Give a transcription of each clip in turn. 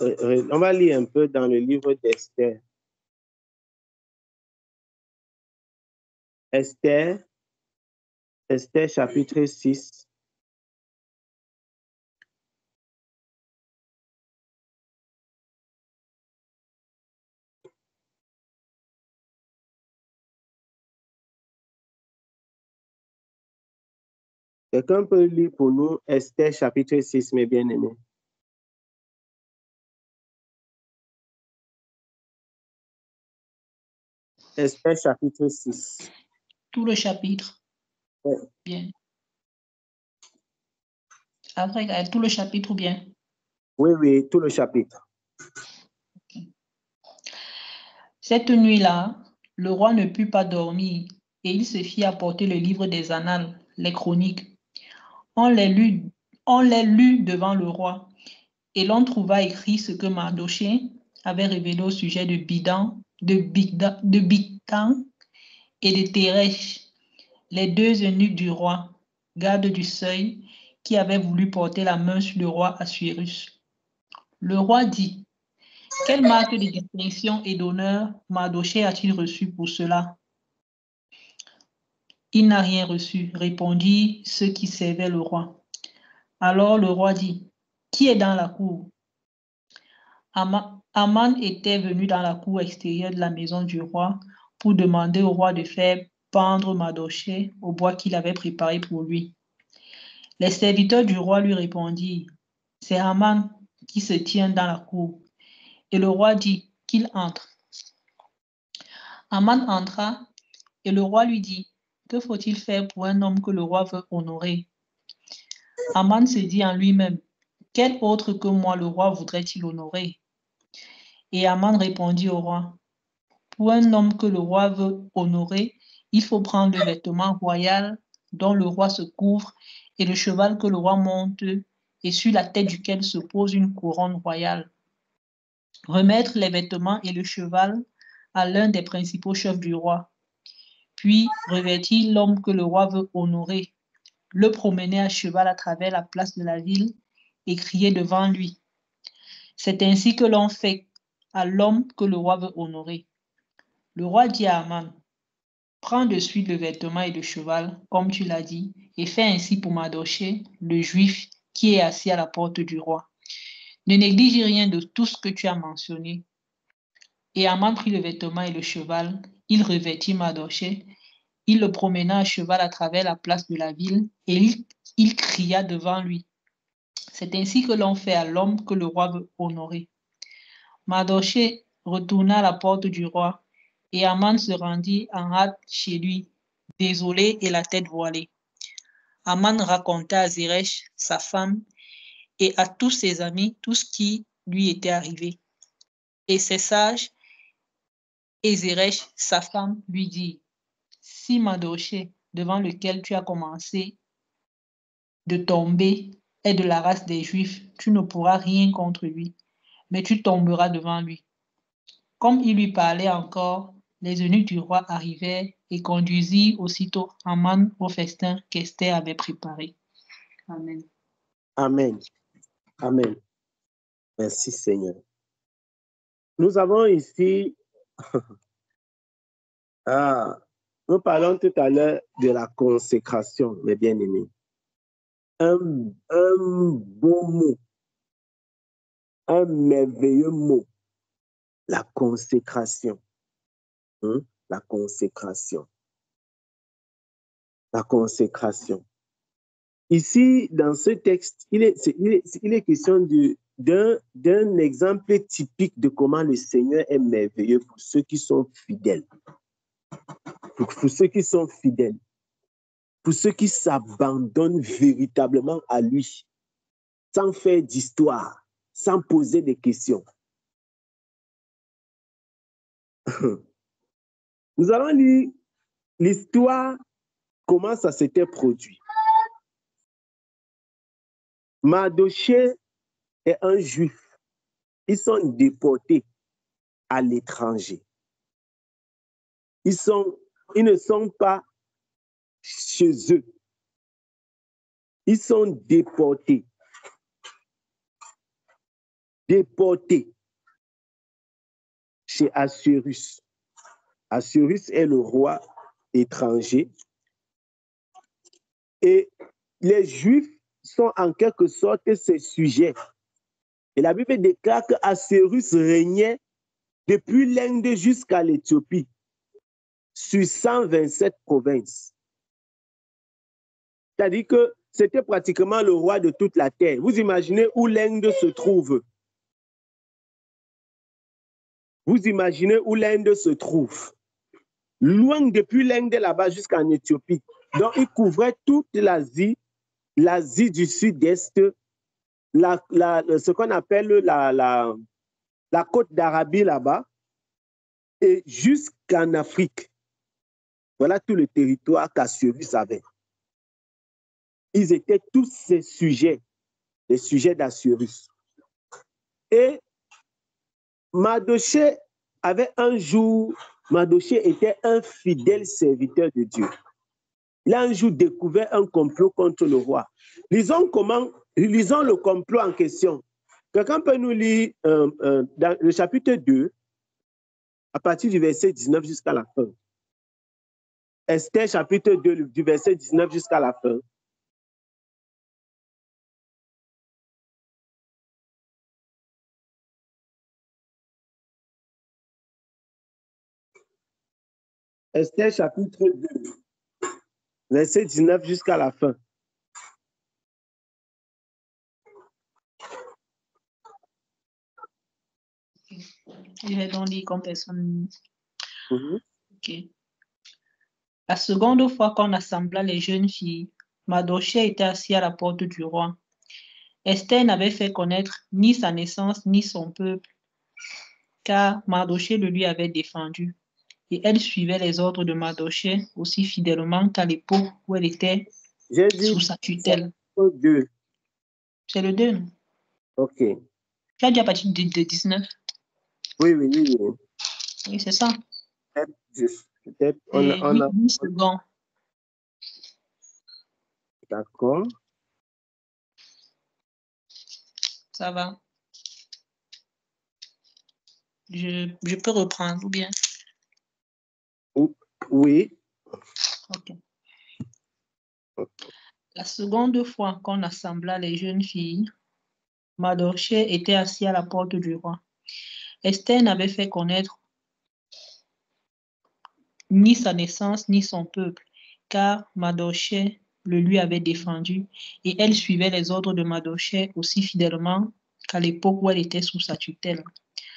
On va lire un peu dans le livre d'Esther. Esther chapitre 6. Quelqu'un peut lire pour nous Esther chapitre 6, mes bien-aimés. Esther chapitre 6. Tout le chapitre. Ouais. Bien. Après, tout le chapitre ou bien? Oui, tout le chapitre. Okay. Cette nuit-là, le roi ne put pas dormir et il se fit apporter le livre des annales, les chroniques. On les lut devant le roi et l'on trouva écrit ce que Mardochée avait révélé au sujet de Bigtan et de Téresh, les deux eunuques du roi, gardes du seuil, qui avaient voulu porter la main sur le roi Assuérus. Le roi dit: quelle marque de distinction et d'honneur Mardochée a-t-il reçu pour cela? Il n'a rien reçu, répondit ceux qui servaient le roi. Alors le roi dit: qui est dans la cour? Aman était venu dans la cour extérieure de la maison du roi pour demander au roi de faire pendre Mardochée au bois qu'il avait préparé pour lui. Les serviteurs du roi lui répondirent: c'est Aman qui se tient dans la cour. Et le roi dit qu'il entre. Aman entra et le roi lui dit: que faut-il faire pour un homme que le roi veut honorer? Aman se dit en lui-même: quel autre que moi le roi voudrait-il honorer? Et Aman répondit au roi: pour un homme que le roi veut honorer, il faut prendre le vêtement royal dont le roi se couvre et le cheval que le roi monte et sur la tête duquel se pose une couronne royale. Remettre les vêtements et le cheval à l'un des principaux chefs du roi, puis revêtir l'homme que le roi veut honorer, le promener à cheval à travers la place de la ville et crier devant lui. C'est ainsi que l'on fait à l'homme que le roi veut honorer. Le roi dit à Aman: prends de suite le vêtement et le cheval, comme tu l'as dit, et fais ainsi pour Mardochée, le juif qui est assis à la porte du roi. Ne néglige rien de tout ce que tu as mentionné. Et Aman prit le vêtement et le cheval, il revêtit Mardochée, il le promena à cheval à travers la place de la ville, et il cria devant lui. C'est ainsi que l'on fait à l'homme que le roi veut honorer. Mardochée retourna à la porte du roi, et Aman se rendit en hâte chez lui, désolé et la tête voilée. Aman raconta à Zeresh, sa femme, et à tous ses amis tout ce qui lui était arrivé. Et ses sages et Zeresh, sa femme, lui dit: si Mardochée, devant lequel tu as commencé de tomber, est de la race des Juifs, tu ne pourras rien contre lui, mais tu tomberas devant lui. Comme il lui parlait encore, les eunuques du roi arrivèrent et conduisirent aussitôt Aman au festin qu'Esther avait préparé. Amen. Amen. Amen. Merci Seigneur. Nous avons ici, nous parlons tout à l'heure de la consécration, mes bien-aimés. Un beau mot, un merveilleux mot, la consécration. La consécration. La consécration. Ici, dans ce texte, il est question d'un exemple typique de comment le Seigneur est merveilleux pour ceux qui sont fidèles. Pour ceux qui sont fidèles. Pour ceux qui s'abandonnent véritablement à lui, sans faire d'histoire, sans poser de questions. Nous allons lire l'histoire, comment ça s'était produit. Mardochée est un juif. Ils sont déportés à l'étranger. Ils ne sont pas chez eux. Ils sont déportés. déporté chez Assuérus. Assuérus est le roi étranger. Et les Juifs sont en quelque sorte ses sujets. Et la Bible déclare qu'Assuérus régnait depuis l'Inde jusqu'à l'Éthiopie, sur 127 provinces. C'est-à-dire que c'était pratiquement le roi de toute la terre. Vous imaginez où l'Inde se trouve? Vous imaginez où l'Inde se trouve? Loin depuis l'Inde là-bas jusqu'en Éthiopie. Donc, il couvrait toute l'Asie, l'Asie du Sud-Est, ce qu'on appelle la côte d'Arabie là-bas, et jusqu'en Afrique. Voilà tout le territoire qu'Assuérus avait. Ils étaient tous ces sujets, les sujets d'Assuérus. Et Mardochée avait un jour, Mardochée était un fidèle serviteur de Dieu. Il a un jour découvert un complot contre le roi. Lisons le complot en question. Quelqu'un peut nous lire dans le chapitre 2, à partir du verset 19 jusqu'à la fin. Esther, chapitre 2, du verset 19 jusqu'à la fin. Esther, chapitre 2, verset 19 jusqu'à la fin. Je vais donc lire comme personne. Ok. La seconde fois qu'on assembla les jeunes filles, Mardochée était assis à la porte du roi. Esther n'avait fait connaître ni sa naissance ni son peuple, car Mardochée le lui avait défendu. Et elle suivait les ordres de Mardochée aussi fidèlement qu'à l'époque où elle était sous sa tutelle. C'est le 2. Ok. Tu as dit à partir de 19. Oui. Oui, c'est ça. Peut-être on a... 8 secondes. D'accord. Ça va. Je peux reprendre ou bien? Oui. Ok. La seconde fois qu'on assembla les jeunes filles, Mardochée était assis à la porte du roi. Esther n'avait fait connaître ni sa naissance ni son peuple, car Mardochée le lui avait défendu, et elle suivait les ordres de Mardochée aussi fidèlement qu'à l'époque où elle était sous sa tutelle.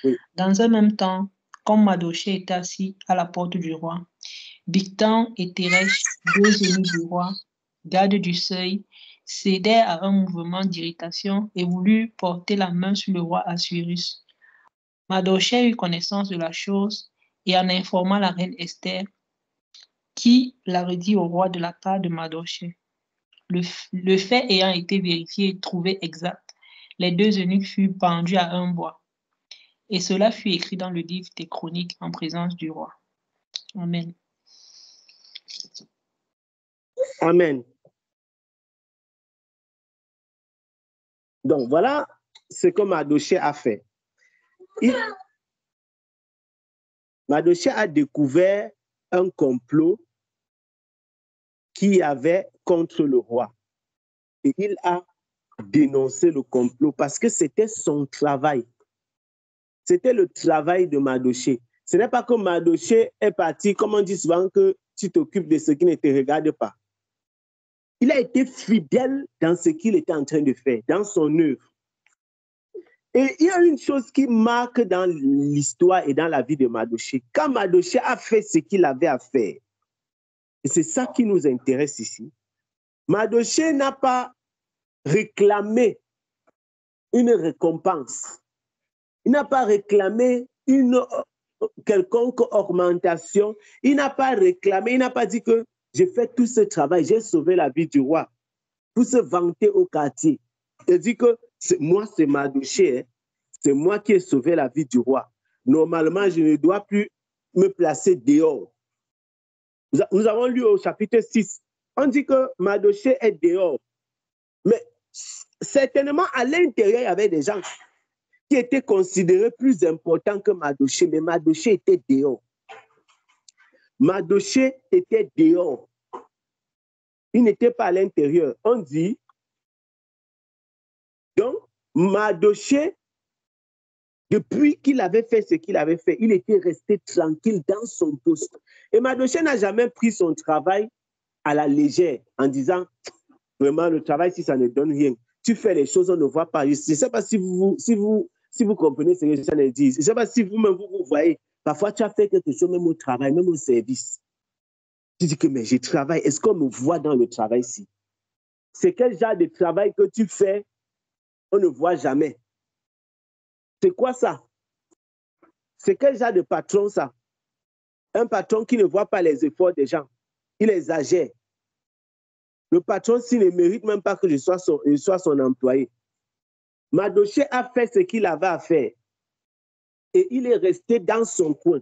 Oui. Dans un même temps, comme Mardochée était assis à la porte du roi, Bigtan et Teresh, 2 eunuques du roi, gardes du seuil, cédèrent à un mouvement d'irritation et voulurent porter la main sur le roi Assuérus. Mardochée eut connaissance de la chose et en informa la reine Esther, qui la redit au roi de la part de Mardochée. Le fait ayant été vérifié et trouvé exact, les 2 eunuques furent pendus à un bois. Et cela fut écrit dans le livre des Chroniques en présence du roi. Amen. Amen. Donc, voilà ce que Mardochée a fait. Mardochée a découvert un complot qu'il y avait contre le roi. Et il a dénoncé le complot parce que c'était son travail. C'était le travail de Mardochée. Ce n'est pas que Mardochée est parti, comme on dit souvent, que tu t'occupes de ce qui ne te regarde pas. Il a été fidèle dans ce qu'il était en train de faire, dans son œuvre. Et il y a une chose qui marque dans l'histoire et dans la vie de Mardochée. Quand Mardochée a fait ce qu'il avait à faire, et c'est ça qui nous intéresse ici, Mardochée n'a pas réclamé une récompense. Il n'a pas réclamé une quelconque augmentation. Il n'a pas réclamé, il n'a pas dit que j'ai fait tout ce travail, j'ai sauvé la vie du roi, pour se vanter au quartier. Il dit que moi, c'est Mardochée, hein. C'est moi qui ai sauvé la vie du roi. Normalement, je ne dois plus me placer dehors. Nous avons lu au chapitre 6, on dit que Mardochée est dehors. Mais certainement, à l'intérieur, il y avait des gens. qui était considéré plus important que Mardochée, mais Mardochée était dehors. Mardochée était dehors. Il n'était pas à l'intérieur. On dit, donc, Mardochée, depuis qu'il avait fait ce qu'il avait fait, il était resté tranquille dans son poste. Et Mardochée n'a jamais pris son travail à la légère en disant, vraiment, le travail, si ça ne donne rien, tu fais les choses, on ne voit pas. Je ne sais pas si vous comprenez ce que je dis. Je ne sais pas si vous-même, vous voyez. Parfois, tu as fait quelque chose, même au travail, même au service. Tu dis que, mais je travaille. Est-ce qu'on me voit dans le travail-ci? C'est quel genre de travail que tu fais, on ne voit jamais. C'est quoi ça? C'est quel genre de patron ça? Un patron qui ne voit pas les efforts des gens. Il exagère. Le patron, s'il ne mérite même pas que je sois son employé. Mardochée a fait ce qu'il avait à faire. Et il est resté dans son coin.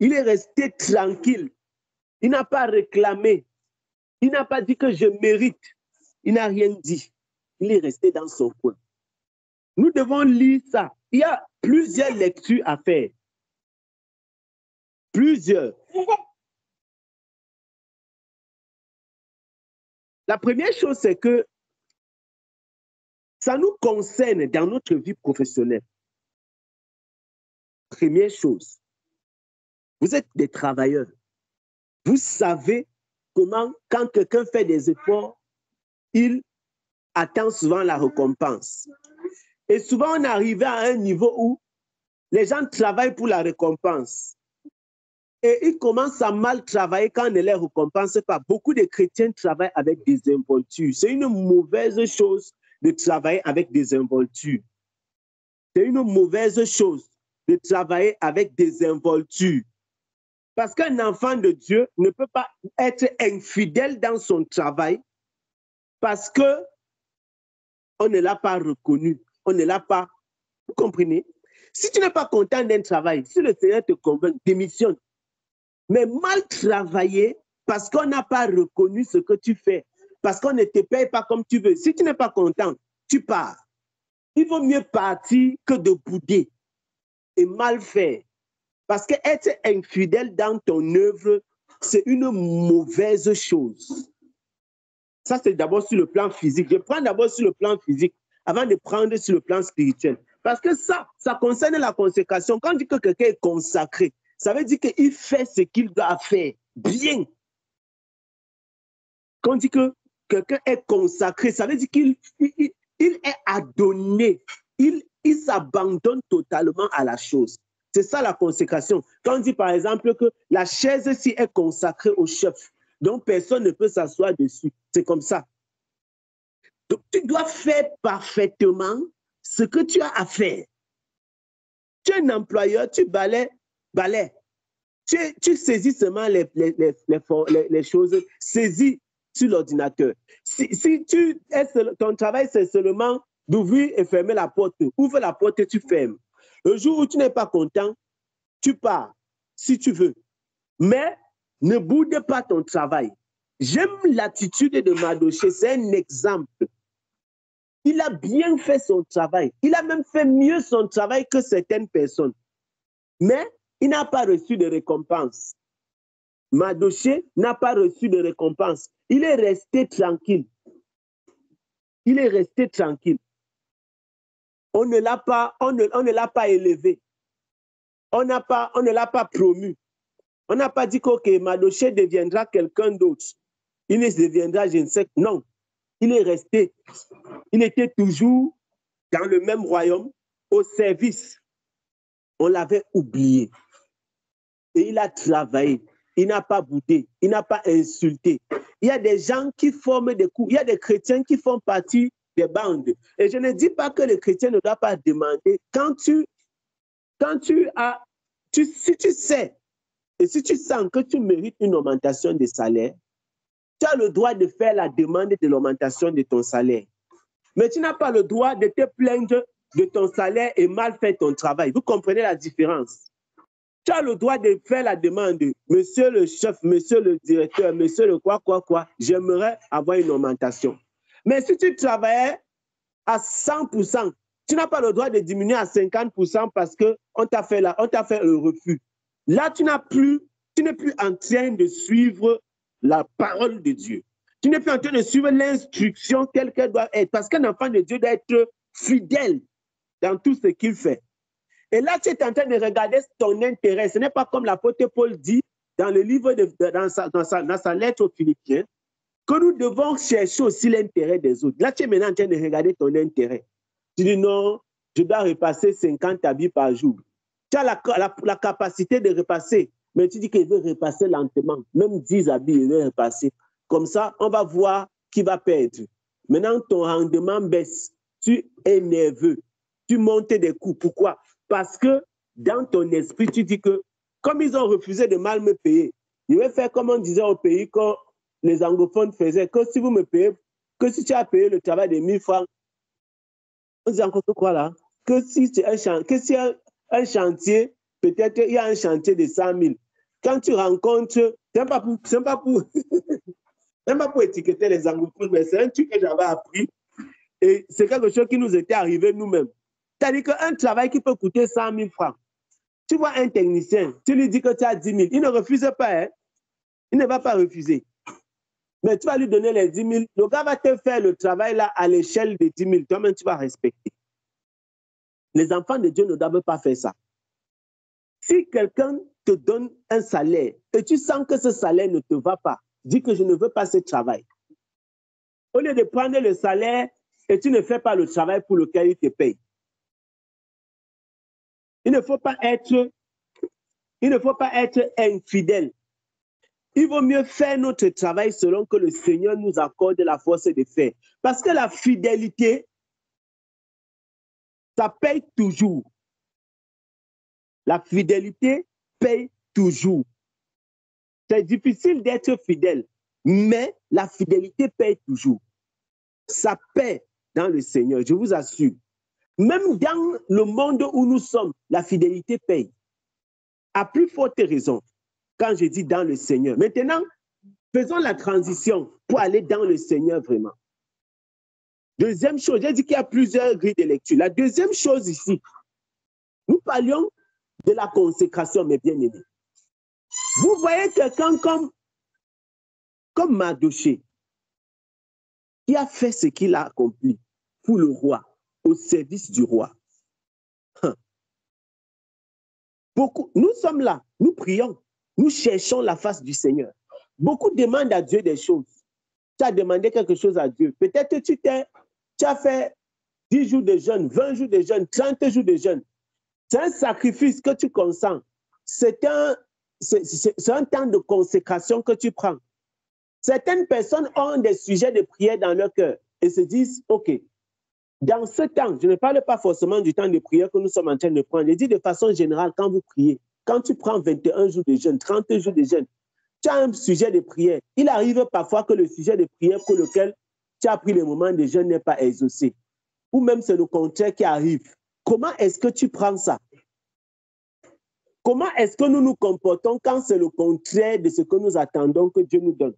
Il est resté tranquille. Il n'a pas réclamé. Il n'a pas dit que je mérite. Il n'a rien dit. Il est resté dans son coin. Nous devons lire ça. Il y a plusieurs lectures à faire. Plusieurs. La première chose, c'est que ça nous concerne dans notre vie professionnelle. Première chose, vous êtes des travailleurs. Vous savez comment, quand quelqu'un fait des efforts, il attend souvent la récompense. Et souvent, on arrive à un niveau où les gens travaillent pour la récompense. Et ils commencent à mal travailler quand on ne les récompense pas. Beaucoup de chrétiens travaillent avec des involtures. C'est une mauvaise chose de travailler avec des involtures. C'est une mauvaise chose de travailler avec des involtures. Parce qu'un enfant de Dieu ne peut pas être infidèle dans son travail parce qu'on ne l'a pas reconnu, on ne l'a pas. Vous comprenez? Si tu n'es pas content d'un travail, si le Seigneur te convainc, démissionne. Mais mal travailler parce qu'on n'a pas reconnu ce que tu fais, parce qu'on ne te paye pas comme tu veux. Si tu n'es pas content, tu pars. Il vaut mieux partir que de bouder et mal faire. Parce qu'être infidèle dans ton œuvre, c'est une mauvaise chose. Ça, c'est d'abord sur le plan physique. Je prends d'abord sur le plan physique avant de prendre sur le plan spirituel. Parce que ça concerne la consécration. Quand on dit que quelqu'un est consacré, ça veut dire qu'il fait ce qu'il doit faire bien. Quand on dit que quelqu'un est consacré, ça veut dire qu'il est adonné. Il s'abandonne totalement à la chose. C'est ça la consécration. Quand on dit par exemple que la chaise-ci est consacrée au chef, donc personne ne peut s'asseoir dessus. C'est comme ça. Donc tu dois faire parfaitement ce que tu as à faire. Tu es un employeur, tu balais. Tu saisis seulement les choses, saisis sur l'ordinateur. Si ton travail, c'est seulement d'ouvrir et fermer la porte. Ouvre la porte et tu fermes. Le jour où tu n'es pas content, tu pars, si tu veux. Mais ne boude pas ton travail. J'aime l'attitude de Mardochée, c'est un exemple. Il a bien fait son travail. Il a même fait mieux son travail que certaines personnes. Mais il n'a pas reçu de récompense. Mardochée n'a pas reçu de récompense. Il est resté tranquille. Il est resté tranquille. On ne l'a pas élevé. On ne l'a pas promu. On n'a pas dit que Mardochée deviendra quelqu'un d'autre. Il ne deviendra, je ne sais. Non. Il est resté. Il était toujours dans le même royaume, au service. On l'avait oublié. Et il a travaillé. Il n'a pas boudé. Il n'a pas insulté. Il y a des gens qui forment des coups. Il y a des chrétiens qui font partie des bandes. Et je ne dis pas que les chrétiens ne doivent pas demander. Si tu sais et si tu sens que tu mérites une augmentation de salaire, tu as le droit de faire la demande de l'augmentation de ton salaire. Mais tu n'as pas le droit de te plaindre de ton salaire et mal faire ton travail. Vous comprenez la différence? Tu as le droit de faire la demande, monsieur le chef, monsieur le directeur, monsieur le quoi, j'aimerais avoir une augmentation. Mais si tu travaillais à 100%, Tu n'as pas le droit de diminuer à 50% parce qu'on t'a fait le refus. Là, tu n'es plus en train de suivre la parole de Dieu. Tu n'es plus en train de suivre l'instruction telle qu'elle doit être. Parce qu'un enfant de Dieu doit être fidèle dans tout ce qu'il fait. Et là, tu es en train de regarder ton intérêt. Ce n'est pas comme l'apôtre Paul dit dans le livre, dans sa lettre aux Philippiens, que nous devons chercher aussi l'intérêt des autres. Là, tu es maintenant en train de regarder ton intérêt. Tu dis non, je dois repasser 50 habits par jour. Tu as la capacité de repasser, mais tu dis qu'il veut repasser lentement. Même 10 habits, il veut repasser. Comme ça, on va voir qui va perdre. Maintenant, ton rendement baisse. Tu es nerveux. Tu montes des coups. Pourquoi? Parce que dans ton esprit, tu dis que comme ils ont refusé de mal me payer, je vais faire comme on disait au pays quand les anglophones faisaient, que si vous me payez, que si tu as payé le travail de 1000 francs, on dit encore quoi là? Que si c'est un chantier, peut-être il y a un chantier de 100 000. Quand tu rencontres, ce n'est pas pour étiqueter les anglophones, mais c'est un truc que j'avais appris et c'est quelque chose qui nous était arrivé nous-mêmes. C'est-à-dire qu'un travail qui peut coûter 100 000 francs, tu vois un technicien, tu lui dis que tu as 10 000, il ne refuse pas, hein? Il ne va pas refuser. Mais tu vas lui donner les 10 000, le gars va te faire le travail là à l'échelle de 10 000, toi-même tu vas respecter. Les enfants de Dieu ne doivent pas faire ça. Si quelqu'un te donne un salaire et tu sens que ce salaire ne te va pas, dis que je ne veux pas ce travail. Au lieu de prendre le salaire et tu ne fais pas le travail pour lequel il te paye. Il ne faut pas être infidèle. Il vaut mieux faire notre travail selon que le Seigneur nous accorde la force de faire. Parce que la fidélité, ça paye toujours. La fidélité paye toujours. C'est difficile d'être fidèle, mais la fidélité paye toujours. Ça paie dans le Seigneur, je vous assure. Même dans le monde où nous sommes, la fidélité paye. À plus forte raison, quand je dis dans le Seigneur. Maintenant, faisons la transition pour aller dans le Seigneur vraiment. Deuxième chose, j'ai dit qu'il y a plusieurs grilles de lecture. La deuxième chose ici, nous parlions de la consécration, mes bien-aimés. Vous voyez quelqu'un comme Mardochée, qui a fait ce qu'il a accompli pour le roi, au service du roi. Nous sommes là, nous prions, nous cherchons la face du Seigneur. Beaucoup demandent à Dieu des choses. Tu as demandé quelque chose à Dieu. Peut-être que tu as fait 10 jours de jeûne, 20 jours de jeûne, 30 jours de jeûne. C'est un sacrifice que tu consens. C'est un temps de consécration que tu prends. Certaines personnes ont des sujets de prière dans leur cœur et se disent, OK, dans ce temps, je ne parle pas forcément du temps de prière que nous sommes en train de prendre. Je dis de façon générale, quand vous priez, quand tu prends 21 jours de jeûne, 30 jours de jeûne, tu as un sujet de prière. Il arrive parfois que le sujet de prière pour lequel tu as pris le moment de jeûne n'est pas exaucé. Ou même c'est le contraire qui arrive. Comment est-ce que tu prends ça? Comment est-ce que nous nous comportons quand c'est le contraire de ce que nous attendons que Dieu nous donne?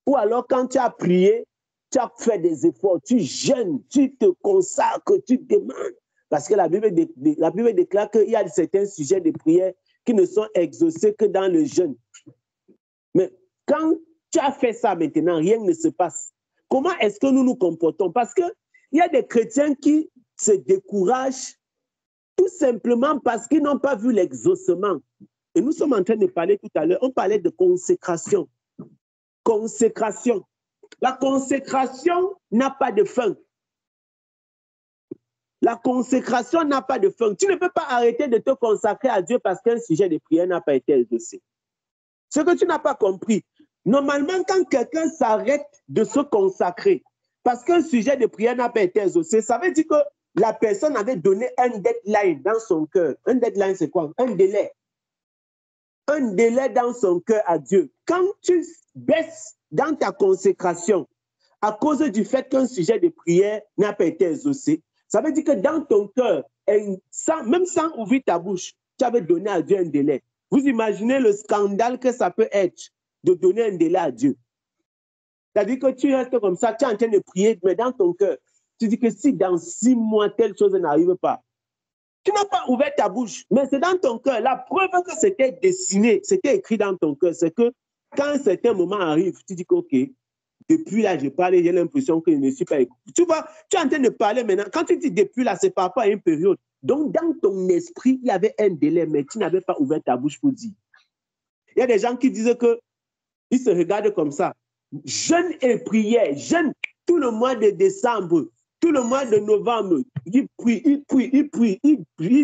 Ou alors quand tu as prié, tu as fait des efforts, tu jeûnes, tu te consacres, tu demandes. Parce que la Bible déclare qu'il y a certains sujets de prière qui ne sont exaucés que dans le jeûne. Mais quand tu as fait ça maintenant, rien ne se passe. Comment est-ce que nous nous comportons? Parce qu'il y a des chrétiens qui se découragent tout simplement parce qu'ils n'ont pas vu l'exaucement. Et nous sommes en train de parler tout à l'heure, on parlait de consécration. Consécration. La consécration n'a pas de fin. La consécration n'a pas de fin. Tu ne peux pas arrêter de te consacrer à Dieu parce qu'un sujet de prière n'a pas été exaucé. Ce que tu n'as pas compris, normalement, quand quelqu'un s'arrête de se consacrer parce qu'un sujet de prière n'a pas été exaucé, ça veut dire que la personne avait donné un deadline dans son cœur. Un deadline, c'est quoi? Un délai. Un délai dans son cœur à Dieu. Quand tu baisses dans ta consécration à cause du fait qu'un sujet de prière n'a pas été exaucé, ça veut dire que dans ton cœur, même sans ouvrir ta bouche, tu avais donné à Dieu un délai. Vous imaginez le scandale que ça peut être de donner un délai à Dieu. C'est-à-dire que tu restes comme ça, tu es en train de prier, mais dans ton cœur, Tu dis que si dans 6 mois, telle chose n'arrive pas, tu n'as pas ouvert ta bouche, mais c'est dans ton cœur. La preuve que c'était dessiné, c'était écrit dans ton cœur, c'est que quand un certain moment arrive, tu dis que, OK, depuis là, je parle, j'ai l'impression que je ne suis pas écouté. Tu vois, tu es en train de parler maintenant. Quand tu dis depuis là, c'est par rapport à une période. Donc, dans ton esprit, il y avait un délai, mais tu n'avais pas ouvert ta bouche pour dire. Il y a des gens qui disent qu'ils se regardent comme ça. Jeûne et prière, jeûne tout le mois de décembre, tout le mois de novembre. Il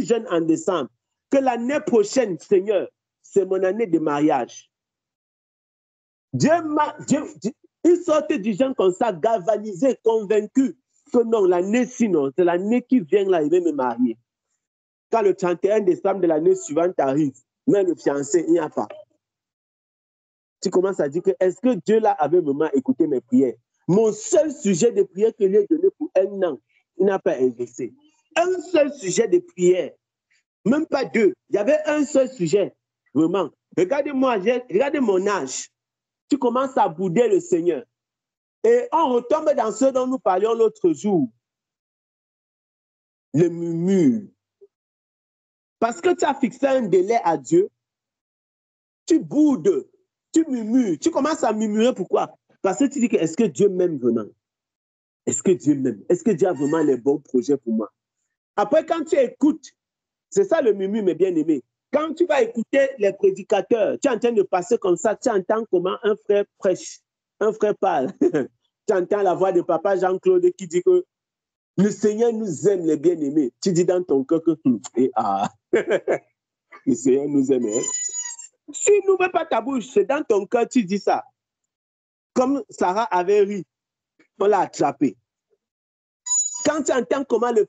jeûne en décembre. Que l'année prochaine, Seigneur, c'est mon année de mariage. Ils sortent du jeûne comme ça, galvanisés, convaincus que non, l'année sinon, c'est l'année qui vient là, il va me marier. Quand le 31 décembre de l'année suivante arrive, même le fiancé, il n'y a pas. Tu commences à dire que est-ce que Dieu là avait vraiment écouté mes prières? Mon seul sujet de prière que lui ai donné pour 1 an, il n'a pas exaucé. Un seul sujet de prière, même pas 2. Il y avait un seul sujet, vraiment. Regardez-moi, regardez mon âge. Tu commences à bouder le Seigneur. Et on retombe dans ce dont nous parlions l'autre jour. Le murmure. Parce que tu as fixé un délai à Dieu, tu boudes, tu murmures. Tu commences à murmurer, pourquoi? Parce que tu dis que est-ce que Dieu m'aime vraiment? Est-ce que Dieu m'aime? Est-ce que Dieu a vraiment les bons projets pour moi? Après, quand tu écoutes, c'est ça le murmure, mes bien-aimés. Quand tu vas écouter les prédicateurs, tu es en train de passer comme ça, tu entends comment un frère prêche, un frère parle. Tu entends la voix de papa Jean-Claude qui dit que le Seigneur nous aime, les bien-aimés. Tu dis dans ton cœur que le Seigneur nous aime. Hein? Tu n'ouvres pas ta bouche, c'est dans ton cœur, tu dis ça. Comme Sarah avait ri, on l'a attrapé. Quand tu entends comment le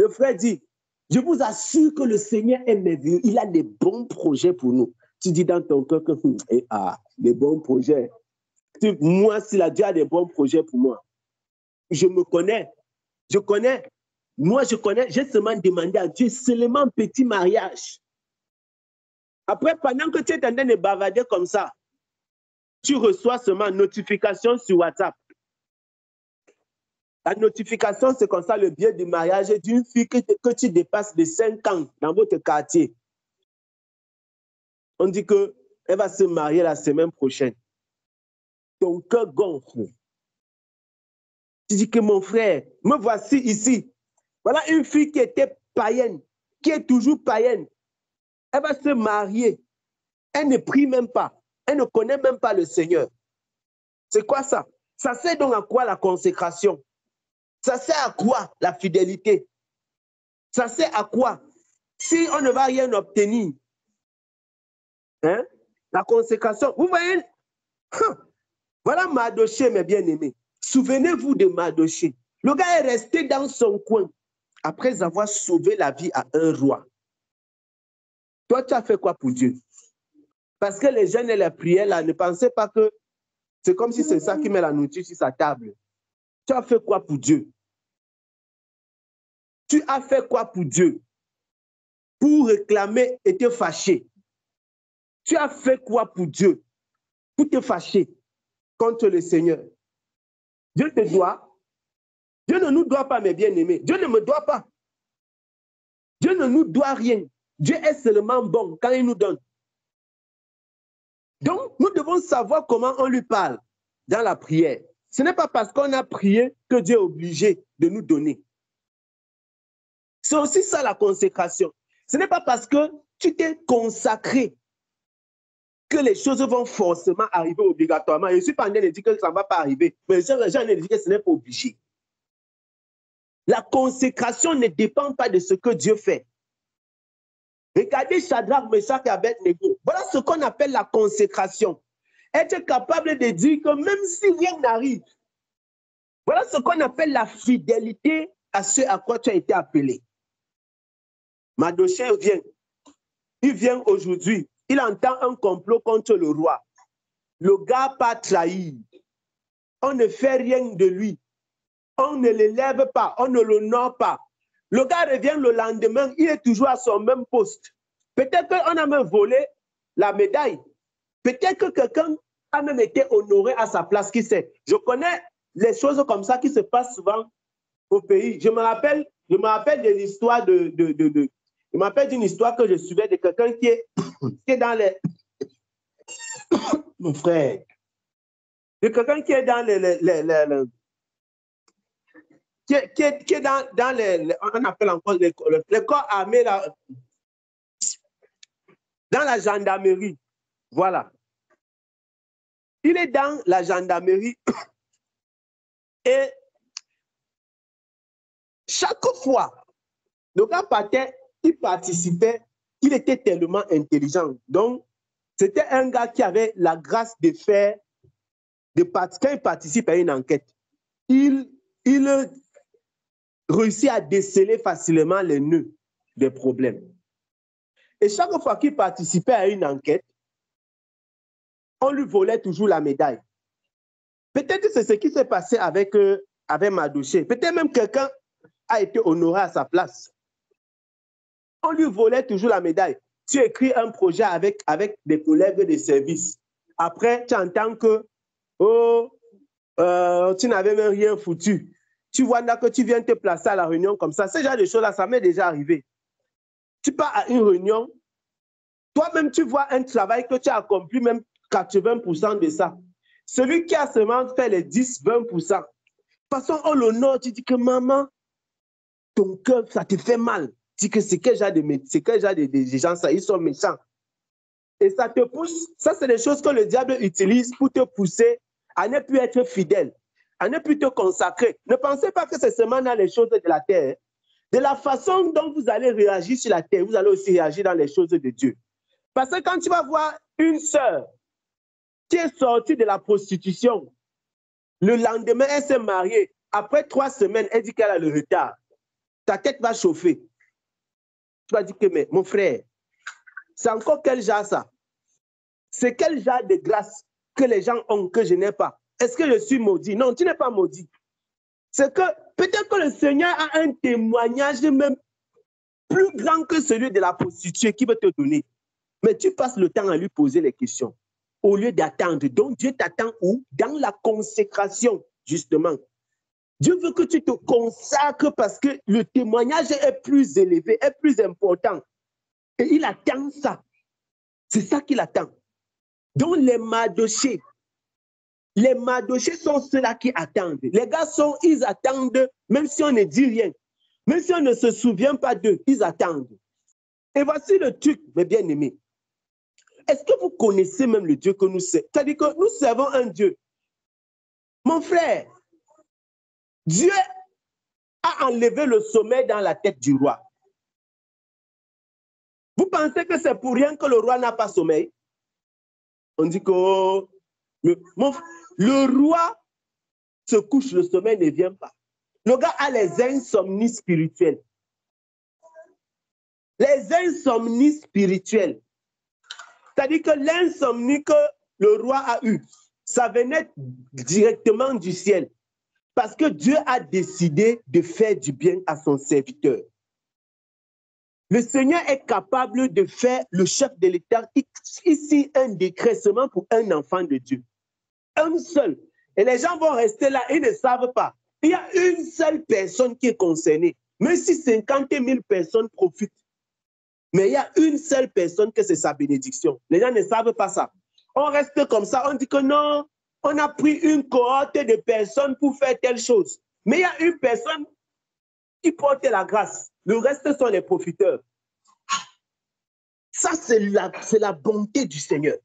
frère dit, je vous assure que le Seigneur est merveilleux, il a des bons projets pour nous. Tu dis dans ton cœur que des bons projets. Moi, si la Dieu a des bons projets pour moi, je me connais. Je connais. Moi, je connais. J'ai seulement demandé à Dieu seulement un petit mariage. Après, pendant que tu es en train de bavader comme ça, tu reçois seulement une notification sur WhatsApp. La notification, c'est comme ça le biais du mariage d'une fille que tu dépasses de 5 ans dans votre quartier. On dit qu'elle va se marier la semaine prochaine. Ton cœur gonfle. Tu dis que mon frère, me voici ici. Voilà une fille qui était païenne, qui est toujours païenne. Elle va se marier. Elle ne prie même pas. Elle ne connaît même pas le Seigneur. C'est quoi ça? Ça sert donc à quoi la consécration? Ça sert à quoi la fidélité? Ça sert à quoi? Si on ne va rien obtenir, hein? La consécration, vous voyez? Voilà Mardochée, mes bien-aimés. Souvenez-vous de Mardochée. Le gars est resté dans son coin après avoir sauvé la vie à un roi. Toi, tu as fait quoi pour Dieu? Parce que les jeunes et les prières, là, ne pensez pas que c'est comme si c'est ça qui met la nourriture sur sa table. Tu as fait quoi pour Dieu? Tu as fait quoi pour Dieu? Pour réclamer et te fâcher. Tu as fait quoi pour Dieu? Pour te fâcher contre le Seigneur. Dieu te doit. Dieu ne nous doit pas, mes bien-aimés. Dieu ne me doit pas. Dieu ne nous doit rien. Dieu est seulement bon quand il nous donne. Donc, nous devons savoir comment on lui parle dans la prière. Ce n'est pas parce qu'on a prié que Dieu est obligé de nous donner. C'est aussi ça la consécration. Ce n'est pas parce que tu t'es consacré que les choses vont forcément arriver obligatoirement. Je ne suis pas en train de dire que ça ne va pas arriver, mais j'ai en train de dire que ce n'est pas obligé. La consécration ne dépend pas de ce que Dieu fait. Regardez Shadrach, Meshach et Abednego. Voilà ce qu'on appelle la consécration. Être capable de dire que même si rien n'arrive, voilà ce qu'on appelle la fidélité à ce à quoi tu as été appelé. Mardochée vient. Il vient aujourd'hui. Il entend un complot contre le roi. Le gars pas trahi. On ne fait rien de lui. On ne l'élève pas. On ne l'honore pas. Le gars revient le lendemain. Il est toujours à son même poste. Peut-être qu'on a même volé la médaille. Peut-être que quelqu'un a même été honoré à sa place. Qui sait? Je connais les choses comme ça qui se passent souvent au pays. Je me rappelle de l'histoire je me rappelle d'une histoire que je suivais de quelqu'un qui est dans les... Mon frère. De quelqu'un qui est dans qui est dans on appelle encore les corps armés là, dans la gendarmerie. Voilà. Il est dans la gendarmerie et chaque fois, le gars partait, il participait, il était tellement intelligent. Donc, c'était un gars qui avait la grâce de faire, quand il participe à une enquête, il réussit à déceler facilement les nœuds des problèmes. Et chaque fois qu'il participait à une enquête, on lui volait toujours la médaille. Peut-être que c'est ce qui s'est passé avec Madouché. Peut-être même quelqu'un a été honoré à sa place. On lui volait toujours la médaille. Tu écris un projet avec des collègues de service. Après, tu entends que tu n'avais même rien foutu. Tu vois là que tu viens te placer à la réunion comme ça. Ce genre de choses-là, ça m'est déjà arrivé. Tu pars à une réunion, toi-même, tu vois un travail que tu as accompli, même 80% de ça. Celui qui a seulement fait les 10-20%. Passons au l'honneur, tu dis que maman, ton cœur, ça te fait mal. Tu dis que c'est quel genre de gens, ça, ils sont méchants. Et ça te pousse, ça c'est des choses que le diable utilise pour te pousser à ne plus être fidèle, à ne plus te consacrer. Ne pensez pas que c'est seulement dans les choses de la terre. De la façon dont vous allez réagir sur la terre, vous allez aussi réagir dans les choses de Dieu. Parce que quand tu vas voir une sœur qui est sortie de la prostitution, le lendemain, elle s'est mariée. Après 3 semaines, elle dit qu'elle a le retard. Ta tête va chauffer. Tu vas dire que, mais mon frère, c'est encore quel genre ça? C'est quel genre de grâce que les gens ont que je n'ai pas? Est-ce que je suis maudit? Non, tu n'es pas maudit. C'est que peut-être que le Seigneur a un témoignage même plus grand que celui de la prostituée qui veut te donner. Mais tu passes le temps à lui poser les questions au lieu d'attendre. Donc Dieu t'attend où? Dans la consécration, justement. Dieu veut que tu te consacres parce que le témoignage est plus élevé, est plus important. Et il attend ça. C'est ça qu'il attend. Donc les Madochés sont ceux-là qui attendent. Les gars ils attendent, même si on ne dit rien. Même si on ne se souvient pas d'eux, ils attendent. Et voici le truc, mes bien-aimés. Est-ce que vous connaissez même le Dieu que nous servons? C'est-à-dire que nous servons un Dieu. Mon frère, Dieu a enlevé le sommeil dans la tête du roi. Vous pensez que c'est pour rien que le roi n'a pas sommeil? On dit que le roi se couche, le sommeil ne vient pas. Le gars a les insomnies spirituelles. Les insomnies spirituelles. C'est-à-dire que l'insomnie que le roi a eue, ça venait directement du ciel. Parce que Dieu a décidé de faire du bien à son serviteur. Le Seigneur est capable de faire le chef de l'État ici un décret seulement pour un enfant de Dieu. Un seul. Et les gens vont rester là, ils ne savent pas. Il y a une seule personne qui est concernée. Même si 50 000 personnes profitent. Mais il y a une seule personne que c'est sa bénédiction. Les gens ne savent pas ça. On reste comme ça, on dit que non, on a pris une cohorte de personnes pour faire telle chose. Mais il y a une personne qui porte la grâce. Le reste sont les profiteurs. Ça, c'est la bonté du Seigneur.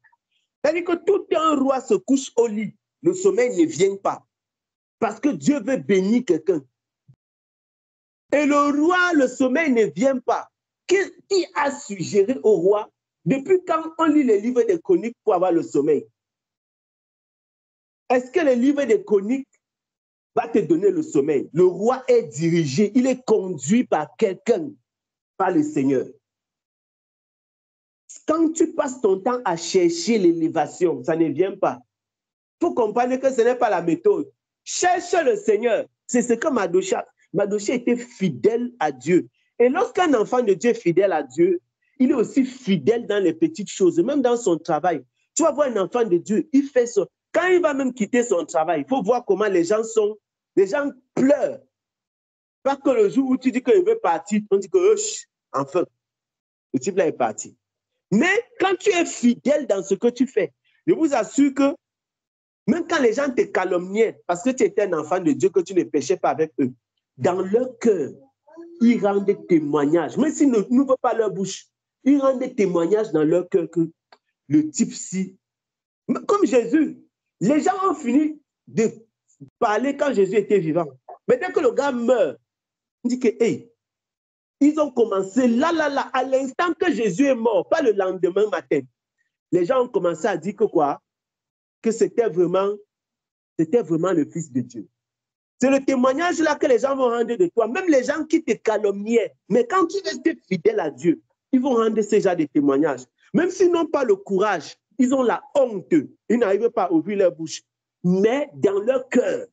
C'est-à-dire que tout un roi se couche au lit. Le sommeil ne vient pas. Parce que Dieu veut bénir quelqu'un. Et le roi, le sommeil ne vient pas. Qui a suggéré au roi, depuis quand on lit les livres des chroniques pour avoir le sommeil? Est-ce que le livre des chroniques va te donner le sommeil? Le roi est dirigé, il est conduit par quelqu'un, par le Seigneur. Quand tu passes ton temps à chercher l'élévation, ça ne vient pas. Il faut comprendre que ce n'est pas la méthode. Cherche le Seigneur. C'est ce que Madoché était fidèle à Dieu. Et lorsqu'un enfant de Dieu est fidèle à Dieu, il est aussi fidèle dans les petites choses, même dans son travail. Tu vas voir un enfant de Dieu, il fait ça. Quand il va même quitter son travail, il faut voir comment les gens pleurent. Pas que le jour où tu dis qu'il veut partir, on dit que, enfin, le type là est parti. Mais quand tu es fidèle dans ce que tu fais, je vous assure que même quand les gens te calomniaient, parce que tu étais un enfant de Dieu, que tu ne péchais pas avec eux, dans leur cœur, ils rendent des témoignages. Même s'ils n'ouvrent pas leur bouche, ils rendent des témoignages dans leur cœur que le type-ci, comme Jésus, les gens ont fini de parler quand Jésus était vivant. Mais dès que le gars meurt, on dit que, hey, ils ont commencé là, à l'instant que Jésus est mort, pas le lendemain matin. Les gens ont commencé à dire que quoi? Que c'était vraiment le Fils de Dieu. C'est le témoignage là que les gens vont rendre de toi. Même les gens qui te calomniaient, mais quand tu restes fidèle à Dieu, ils vont rendre ce genre de témoignages. Même s'ils n'ont pas le courage, ils ont la honte. Ils n'arrivent pas à ouvrir leur bouche. Mais dans leur cœur,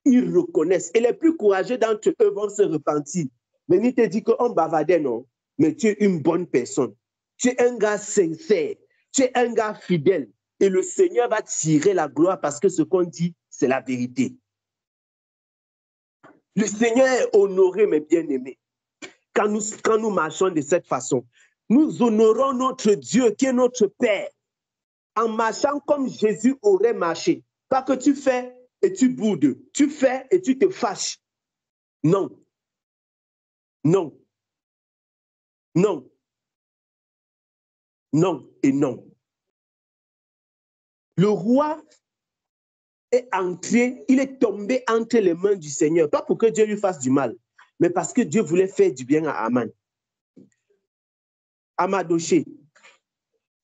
ils reconnaissent. Et les plus courageux d'entre eux vont se repentir. Mais il te dit qu'on bavardait, non? Mais tu es une bonne personne. Tu es un gars sincère. Tu es un gars fidèle. Et le Seigneur va tirer la gloire parce que ce qu'on dit, c'est la vérité. Le Seigneur est honoré, mes bien-aimés. Quand nous marchons de cette façon, nous honorons notre Dieu qui est notre Père en marchant comme Jésus aurait marché. Pas que tu fais et tu boudes. Tu fais et tu te fâches. Non. Non. Non. Non et non. Le roi est entré, il est tombé entre les mains du Seigneur. Pas pour que Dieu lui fasse du mal, mais parce que Dieu voulait faire du bien à Aman. À Mardochée.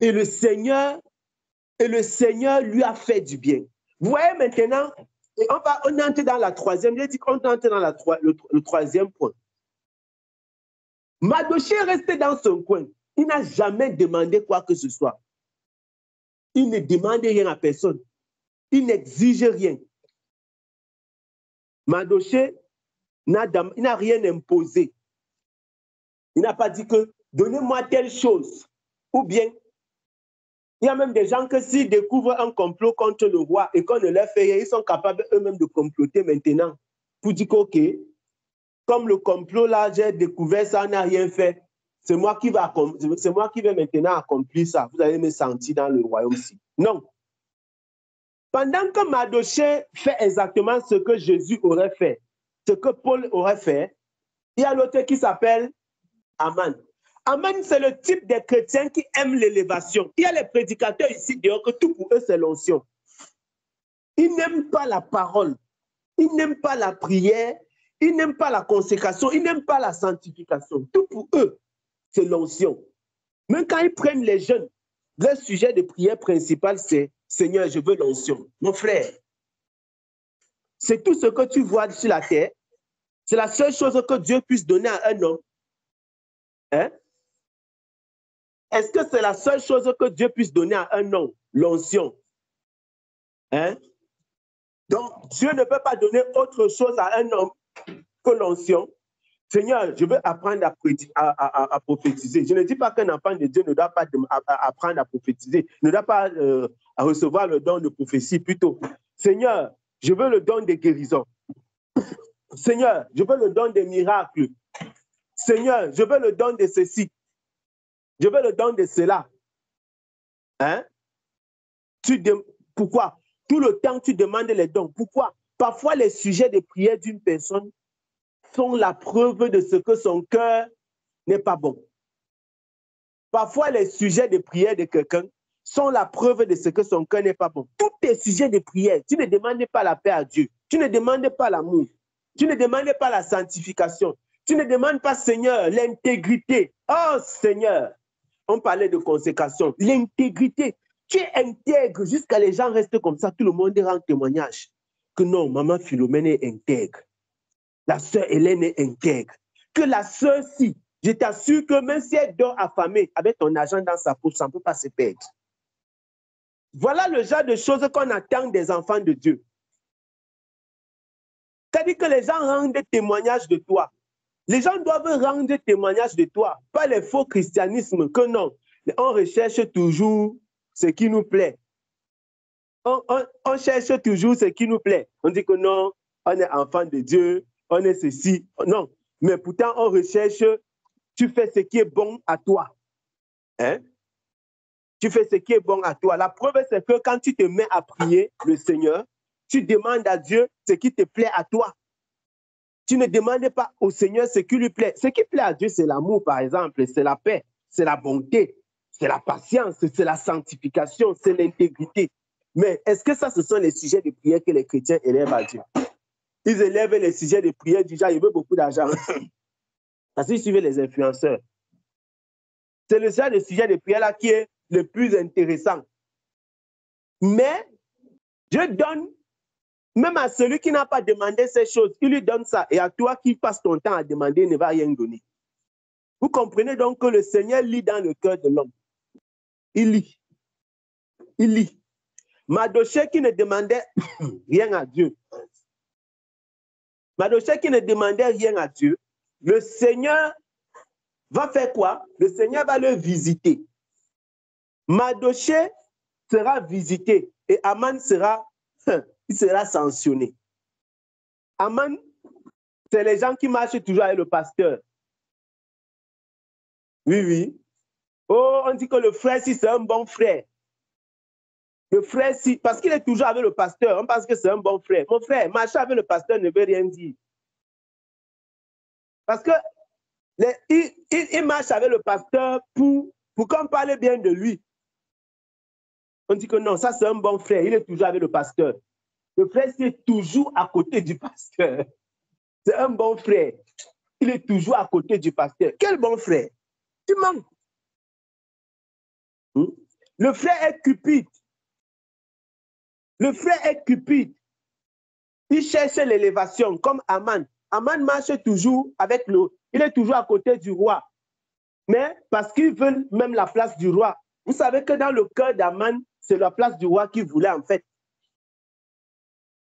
Et le Seigneur lui a fait du bien. Vous voyez maintenant, on entre dans la troisième, j'ai dit qu'on entre dans le troisième point. Mardochée est resté dans son coin. Il n'a jamais demandé quoi que ce soit. Il ne demande rien à personne. Il n'exige rien. Mardochée n'a rien imposé. Il n'a pas dit que donnez-moi telle chose. Ou bien, il y a même des gens que s'ils découvrent un complot contre le roi et qu'on ne leur fait rien, ils sont capables eux-mêmes de comploter maintenant pour dire que, OK, comme le complot là, j'ai découvert ça, n'a rien fait. C'est moi qui vais maintenant accomplir ça. Vous allez me sentir dans le royaume-ci. Non. Pendant que Mardochée fait exactement ce que Jésus aurait fait, ce que Paul aurait fait, il y a l'autre qui s'appelle Aman. Aman, c'est le type de chrétiens qui aiment l'élévation. Il y a les prédicateurs ici dehors que tout pour eux, c'est l'onction. Ils n'aiment pas la parole. Ils n'aiment pas la prière. Ils n'aiment pas la consécration. Ils n'aiment pas la sanctification. Tout pour eux, c'est l'onction. Même quand ils prennent les jeunes, leur sujet de prière principal, c'est « Seigneur, je veux l'onction ». Mon frère, c'est tout ce que tu vois sur la terre. C'est la seule chose que Dieu puisse donner à un homme. Hein? Est-ce que c'est la seule chose que Dieu puisse donner à un homme? L'onction. Hein? Donc, Dieu ne peut pas donner autre chose à un homme que l'onction. Seigneur, je veux apprendre à prophétiser. Je ne dis pas qu'un enfant de Dieu ne doit pas apprendre à prophétiser, ne doit pas recevoir le don de prophétie plutôt. Seigneur, je veux le don de guérison. Seigneur, je veux le don des miracles. Seigneur, je veux le don de ceci. Je veux le don de cela. Hein? Pourquoi? Tout le temps, tu demandes les dons. Pourquoi? Parfois, les sujets de prière d'une personne sont la preuve de ce que son cœur n'est pas bon. Parfois, les sujets de prière de quelqu'un sont la preuve de ce que son cœur n'est pas bon. Tous tes sujets de prière, tu ne demandes pas la paix à Dieu. Tu ne demandes pas l'amour. Tu ne demandes pas la sanctification. Tu ne demandes pas, Seigneur, l'intégrité. Oh, Seigneur, on parlait de consécration. L'intégrité. Tu es intègre jusqu'à les gens restent comme ça. Tout le monde rend témoignage que non, maman Philomène est intègre. La sœur Hélène est intègre. Que la sœur-ci, je t'assure que même si elle dort affamée avec ton argent dans sa poche, ça ne peut pas se perdre. Voilà le genre de choses qu'on attend des enfants de Dieu. C'est-à-dire que les gens rendent témoignage de toi. Les gens doivent rendre témoignage de toi, pas les faux christianismes, que non. On recherche toujours ce qui nous plaît. On cherche toujours ce qui nous plaît. On dit que non, on est enfant de Dieu, on est ceci. Non, mais pourtant, on recherche, tu fais ce qui est bon à toi. Hein? Tu fais ce qui est bon à toi. La preuve, c'est que quand tu te mets à prier le Seigneur, tu demandes à Dieu ce qui te plaît à toi. Tu ne demandes pas au Seigneur ce qui lui plaît. Ce qui plaît à Dieu, c'est l'amour, par exemple, c'est la paix, c'est la bonté, c'est la patience, c'est la sanctification, c'est l'intégrité. Mais est-ce que ça, ce sont les sujets de prière que les chrétiens élèvent à Dieu? Ils élèvent les sujets de prière du genre, il veut beaucoup d'argent. Parce qu'ils suivent les influenceurs. C'est le genre de sujet de prière là qui est le plus intéressant. Mais Dieu donne, même à celui qui n'a pas demandé ces choses, il lui donne ça. Et à toi qui passes ton temps à demander, il ne va rien donner. Vous comprenez donc que le Seigneur lit dans le cœur de l'homme. Il lit. Il lit. Mardochée qui ne demandait rien à Dieu. Mardochée qui ne demandait rien à Dieu, le Seigneur va faire quoi? Le Seigneur va le visiter. Mardochée sera visité et Aman sera, il sera sanctionné. Aman, c'est les gens qui marchent toujours avec le pasteur. Oui, oui. Oh, on dit que le frère, si c'est un bon frère. Le frère, si, parce qu'il est toujours avec le pasteur, on pense que c'est un bon frère. Mon frère, marcher avec le pasteur ne veut rien dire. Parce que il marche avec le pasteur pour qu'on parle bien de lui. On dit que non, ça c'est un bon frère, il est toujours avec le pasteur. Le frère, c'est toujours à côté du pasteur. C'est un bon frère. Il est toujours à côté du pasteur. Quel bon frère? Tu mens. Le frère est cupide. Le frère est cupide. Il cherche l'élévation comme Aman. Aman marche toujours avec le... Il est toujours à côté du roi. Mais parce qu'il veut même la place du roi. Vous savez que dans le cœur d'Aman, c'est la place du roi qu'il voulait en fait.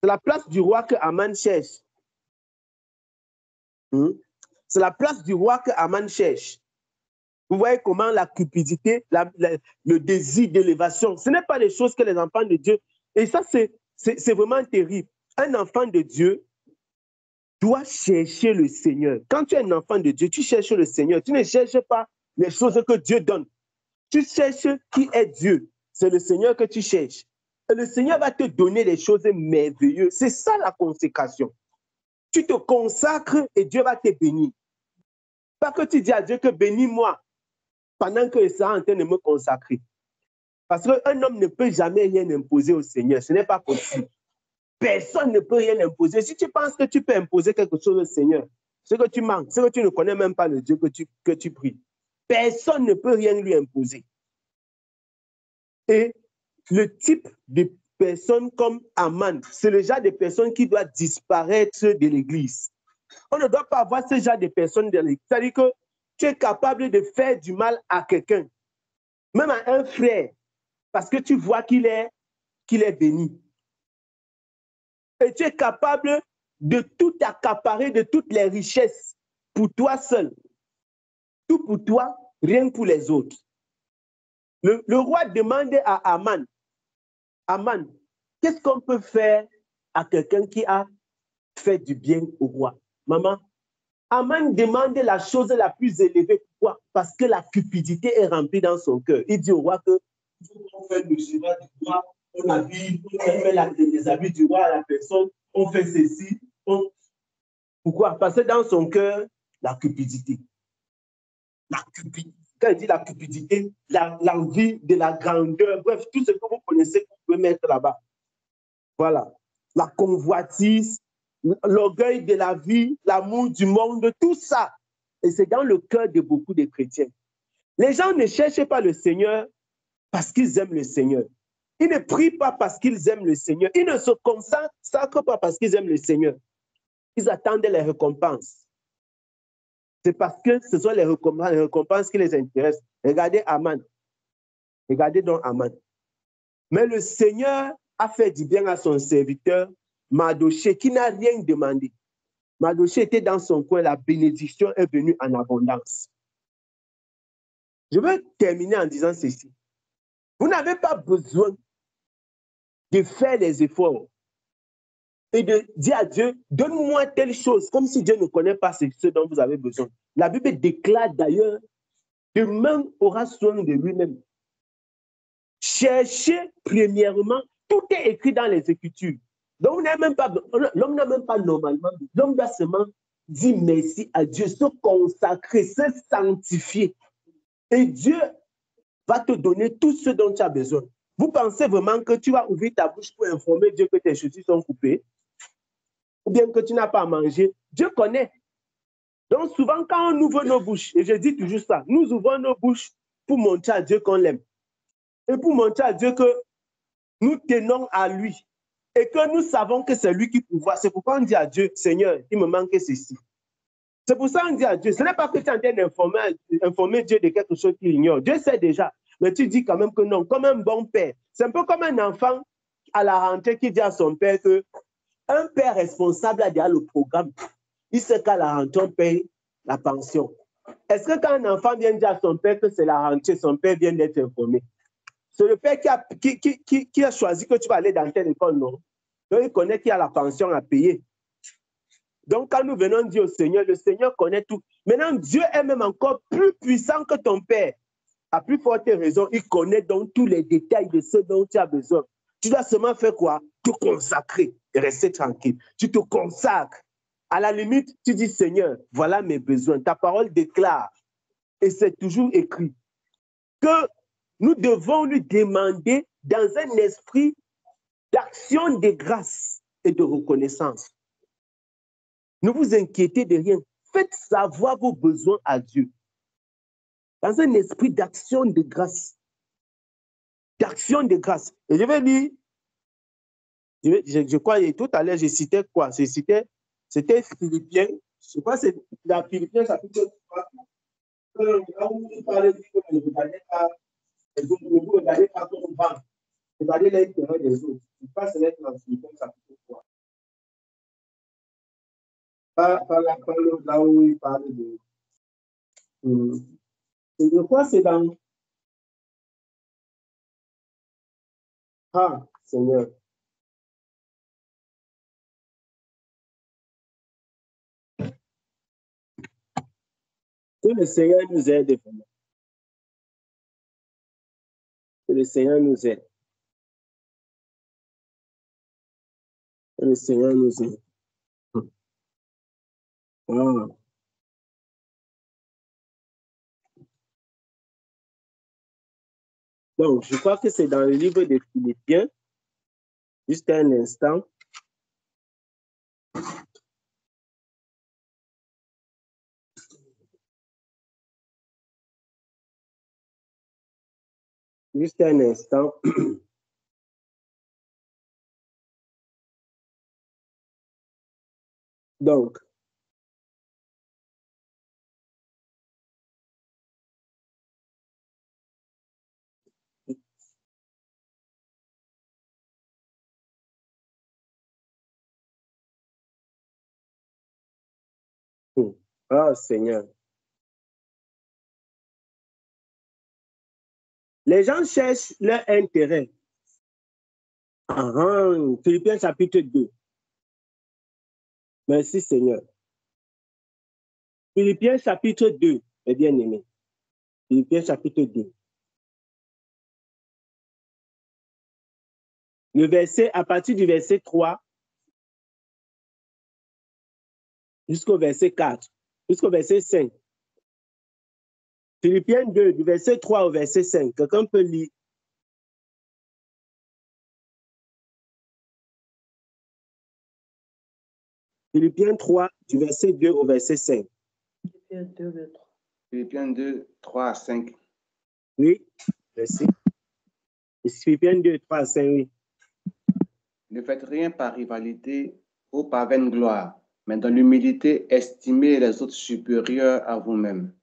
C'est la place du roi que Aman cherche. C'est la place du roi que Aman cherche. Vous voyez comment la cupidité, le désir d'élévation, ce n'est pas des choses que les enfants de Dieu... Et ça, c'est vraiment terrible. Un enfant de Dieu doit chercher le Seigneur. Quand tu es un enfant de Dieu, tu cherches le Seigneur. Tu ne cherches pas les choses que Dieu donne. Tu cherches qui est Dieu. C'est le Seigneur que tu cherches. Et le Seigneur va te donner des choses merveilleuses. C'est ça la consécration. Tu te consacres et Dieu va te bénir. Pas que tu dis à Dieu que bénis-moi pendant que ça est en train de me consacrer. Parce qu'un homme ne peut jamais rien imposer au Seigneur. Ce n'est pas possible. Personne ne peut rien imposer. Si tu penses que tu peux imposer quelque chose au Seigneur, c'est que tu manques, c'est que tu ne connais même pas le Dieu que tu pries. Personne ne peut rien lui imposer. Et le type de personnes comme Aman, c'est le genre de personnes qui doit disparaître de l'Église. On ne doit pas avoir ce genre de personnes de l'Église. C'est-à-dire que tu es capable de faire du mal à quelqu'un, même à un frère, parce que tu vois qu'il est béni. Et tu es capable de tout accaparer, de toutes les richesses pour toi seul. Tout pour toi, rien pour les autres. Le roi demande à Aman, Aman, qu'est-ce qu'on peut faire à quelqu'un qui a fait du bien au roi? Maman, Aman demande la chose la plus élevée. Pourquoi? Parce que la cupidité est remplie dans son cœur. Il dit au roi que on fait le cheval du roi, on met les habits du roi à la personne, on fait ceci. Pourquoi? Parce que dans son cœur, la cupidité. La cupidité. Quand il dit la cupidité, l'envie de la grandeur, bref, tout ce que vous connaissez, vous pouvez mettre là-bas. Voilà. La convoitise, l'orgueil de la vie, l'amour du monde, tout ça. Et c'est dans le cœur de beaucoup de chrétiens. Les gens ne cherchent pas le Seigneur parce qu'ils aiment le Seigneur. Ils ne prient pas parce qu'ils aiment le Seigneur. Ils ne se consacrent pas parce qu'ils aiment le Seigneur. Ils attendent les récompenses. C'est parce que ce sont les récompenses qui les intéressent. Regardez Aman. Regardez donc Aman. Mais le Seigneur a fait du bien à son serviteur, Mardochée, qui n'a rien demandé. Mardochée était dans son coin, la bénédiction est venue en abondance. Je veux terminer en disant ceci. Vous n'avez pas besoin de faire des efforts et de dire à Dieu, donne-moi telle chose, comme si Dieu ne connaît pas ce dont vous avez besoin. La Bible déclare d'ailleurs, demain aura soin de lui-même. Cherchez premièrement, tout est écrit dans les Écritures. Donc, l'homme n'a même pas normalement, l'homme doit seulement dire merci à Dieu, se consacrer, se sanctifier. Et Dieu va te donner tout ce dont tu as besoin. Vous pensez vraiment que tu vas ouvrir ta bouche pour informer Dieu que tes chaussures sont coupées? Ou bien que tu n'as pas à manger? Dieu connaît. Donc souvent, quand on ouvre nos bouches, et je dis toujours ça, nous ouvrons nos bouches pour montrer à Dieu qu'on l'aime. Et pour montrer à Dieu que nous tenons à lui. Et que nous savons que c'est lui qui pourvoit. C'est pourquoi on dit à Dieu, Seigneur, il me manque ceci. C'est pour ça qu'on dit à Dieu, ce n'est pas que tu es en train d'informer Dieu de quelque chose qu'il ignore. Dieu sait déjà, mais tu dis quand même que non, comme un bon père. C'est un peu comme un enfant à la rentrée qui dit à son père que un père responsable a déjà le programme. Il sait qu'à la rentrée, on paye la pension. Est-ce que quand un enfant vient dire à son père que c'est la rentrée, son père vient d'être informé? C'est le père qui a choisi que tu vas aller dans telle école, non? Donc, il connaît qu'il y a la pension à payer. Donc, quand nous venons dire au Seigneur, le Seigneur connaît tout. Maintenant, Dieu est même encore plus puissant que ton Père. À plus forte raison, il connaît donc tous les détails de ce dont tu as besoin. Tu dois seulement faire quoi? Te consacrer et rester tranquille. Tu te consacres. À la limite, tu dis, Seigneur, voilà mes besoins. Ta parole déclare, et c'est toujours écrit, que nous devons lui demander dans un esprit d'action de grâce et de reconnaissance. Ne vous inquiétez de rien. Faites savoir vos besoins à Dieu. Dans un esprit d'action de grâce. D'action de grâce. Et je vais lire, je crois, tout à l'heure, je citais quoi? C'était Philippiens. Je crois que c'est la Philippiens chapitre 3. Là où il parlait que ne regardez pas les autres, ne vous regardez pas comme banque. Regardez l'intérêt des autres. Je crois que c'est dans Philippiens chapitre 3. Pas là où il parle de... Je crois que c'est dans... Ah, Seigneur. Que le Seigneur nous aide. Que le Seigneur nous aide. Que le Seigneur nous aide. Ah. Donc, je crois que c'est dans le livre des Philippiens. Juste un instant. Juste un instant. Donc, ah Seigneur. Les gens cherchent leur intérêt. Philippiens chapitre 2. Merci Seigneur. Philippiens chapitre 2, mes bien-aimés. Philippiens chapitre 2. Le verset, à partir du verset 3 jusqu'au verset 4, jusqu'au verset 5. Philippiens 2, du verset 3 au verset 5. Quelqu'un peut lire? Philippiens 3, du verset 2 au verset 5. Philippiens 2, 3 à 5. Oui, merci. Philippiens 2, 3 à 5, oui. Ne faites rien par rivalité ou par vaine gloire, mais dans l'humilité, estimez les autres supérieurs à vous-même.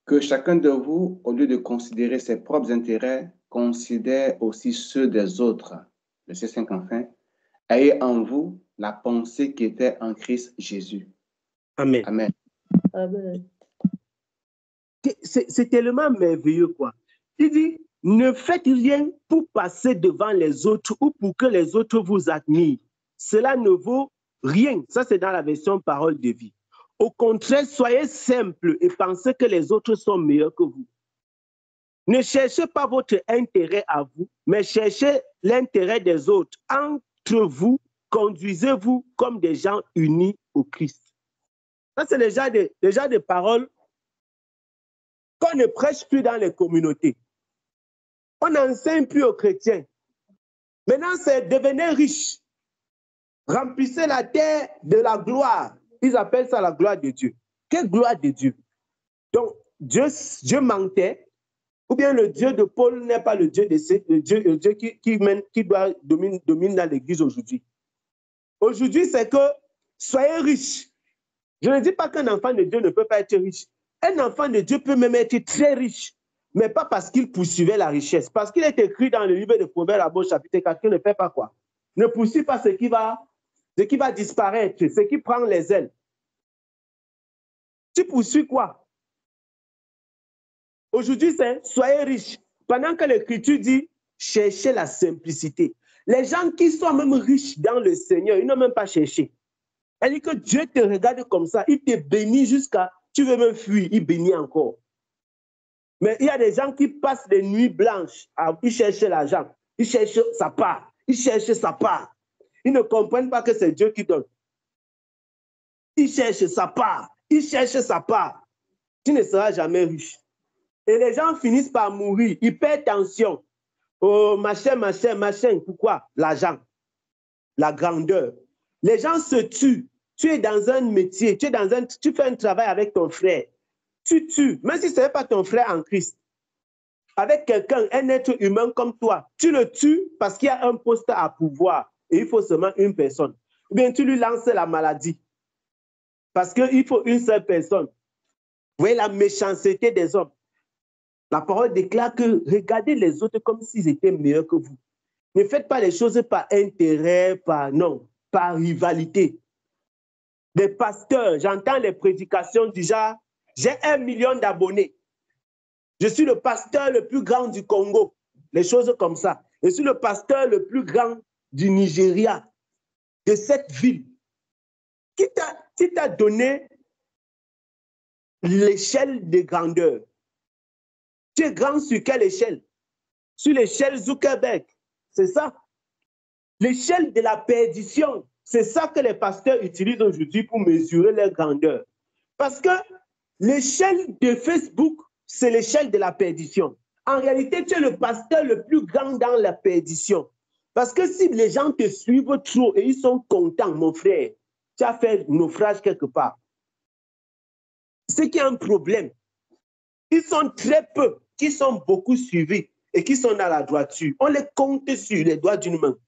Que chacun de vous, au lieu de considérer ses propres intérêts, considère aussi ceux des autres. Verset 5 enfin. Ayez en vous la pensée qui était en Christ Jésus. Amen. Amen. Amen. C'est tellement merveilleux, quoi. Il dit, ne faites rien pour passer devant les autres ou pour que les autres vous admirent. cela ne vaut rien. Ça, c'est dans la version parole de vie. Au contraire, soyez simples et pensez que les autres sont meilleurs que vous. Ne cherchez pas votre intérêt à vous, mais cherchez l'intérêt des autres. Entre vous, conduisez-vous comme des gens unis au Christ. Ça, c'est déjà des paroles qu'on ne prêche plus dans les communautés. On n'enseigne plus aux chrétiens. Maintenant, c'est devenir riche. Remplissez la terre de la gloire. Ils appellent ça la gloire de Dieu. Quelle gloire de Dieu? Donc, Dieu mentait. Ou bien le Dieu de Paul n'est pas le Dieu le Dieu qui doit dominer dans l'église aujourd'hui. Aujourd'hui, c'est que soyez riches. Je ne dis pas qu'un enfant de Dieu ne peut pas être riche. Un enfant de Dieu peut même être très riche, mais pas parce qu'il poursuivait la richesse. Parce qu'il est écrit dans le livre de Proverbes, à Bon chapitre 4, qu'il ne fait pas quoi? Ne poursuit pas ce qui va disparaître, ce qui prend les ailes. Tu poursuis quoi? Aujourd'hui, c'est soyez riches. Pendant que l'Écriture dit cherchez la simplicité. Les gens qui sont même riches dans le Seigneur, ils n'ont même pas cherché. Elle dit que Dieu te regarde comme ça, il te bénit jusqu'à, tu veux même fuir, il bénit encore. Mais il y a des gens qui passent des nuits blanches, ils cherchent l'argent, ils cherchent sa part, ils cherchent sa part. Ils ne comprennent pas que c'est Dieu qui donne. Ils cherchent sa part, ils cherchent sa part. Tu ne seras jamais riche. Et les gens finissent par mourir, hypertension. Oh, machin. Pourquoi? L'argent, la grandeur. Les gens se tuent. Tu es dans un métier, tu fais un travail avec ton frère. Tu tues, même si ce n'est pas ton frère en Christ. Avec quelqu'un, un être humain comme toi, tu le tues parce qu'il y a un poste à pouvoir et il faut seulement une personne. Ou bien tu lui lances la maladie parce qu'il faut une seule personne. Vous voyez la méchanceté des hommes. La parole déclare que regardez les autres comme s'ils étaient meilleurs que vous. Ne faites pas les choses par intérêt, par rivalité. Des pasteurs, j'entends les prédications du genre, j'ai 1 million d'abonnés. Je suis le pasteur le plus grand du Congo. Les choses comme ça. Je suis le pasteur le plus grand du Nigeria, de cette ville. Qui t'a donné l'échelle de grandeur? Tu es grand sur quelle échelle? Sur l'échelle Zuckerberg. C'est ça. L'échelle de la perdition. C'est ça que les pasteurs utilisent aujourd'hui pour mesurer leur grandeur. Parce que l'échelle de Facebook, c'est l'échelle de la perdition. En réalité, tu es le pasteur le plus grand dans la perdition. Parce que si les gens te suivent trop et ils sont contents, mon frère, tu as fait naufrage quelque part. C'est qu'il y a un problème. Ils sont très peu qui sont beaucoup suivis et qui sont dans la droiture. On les compte sur les doigts d'une main.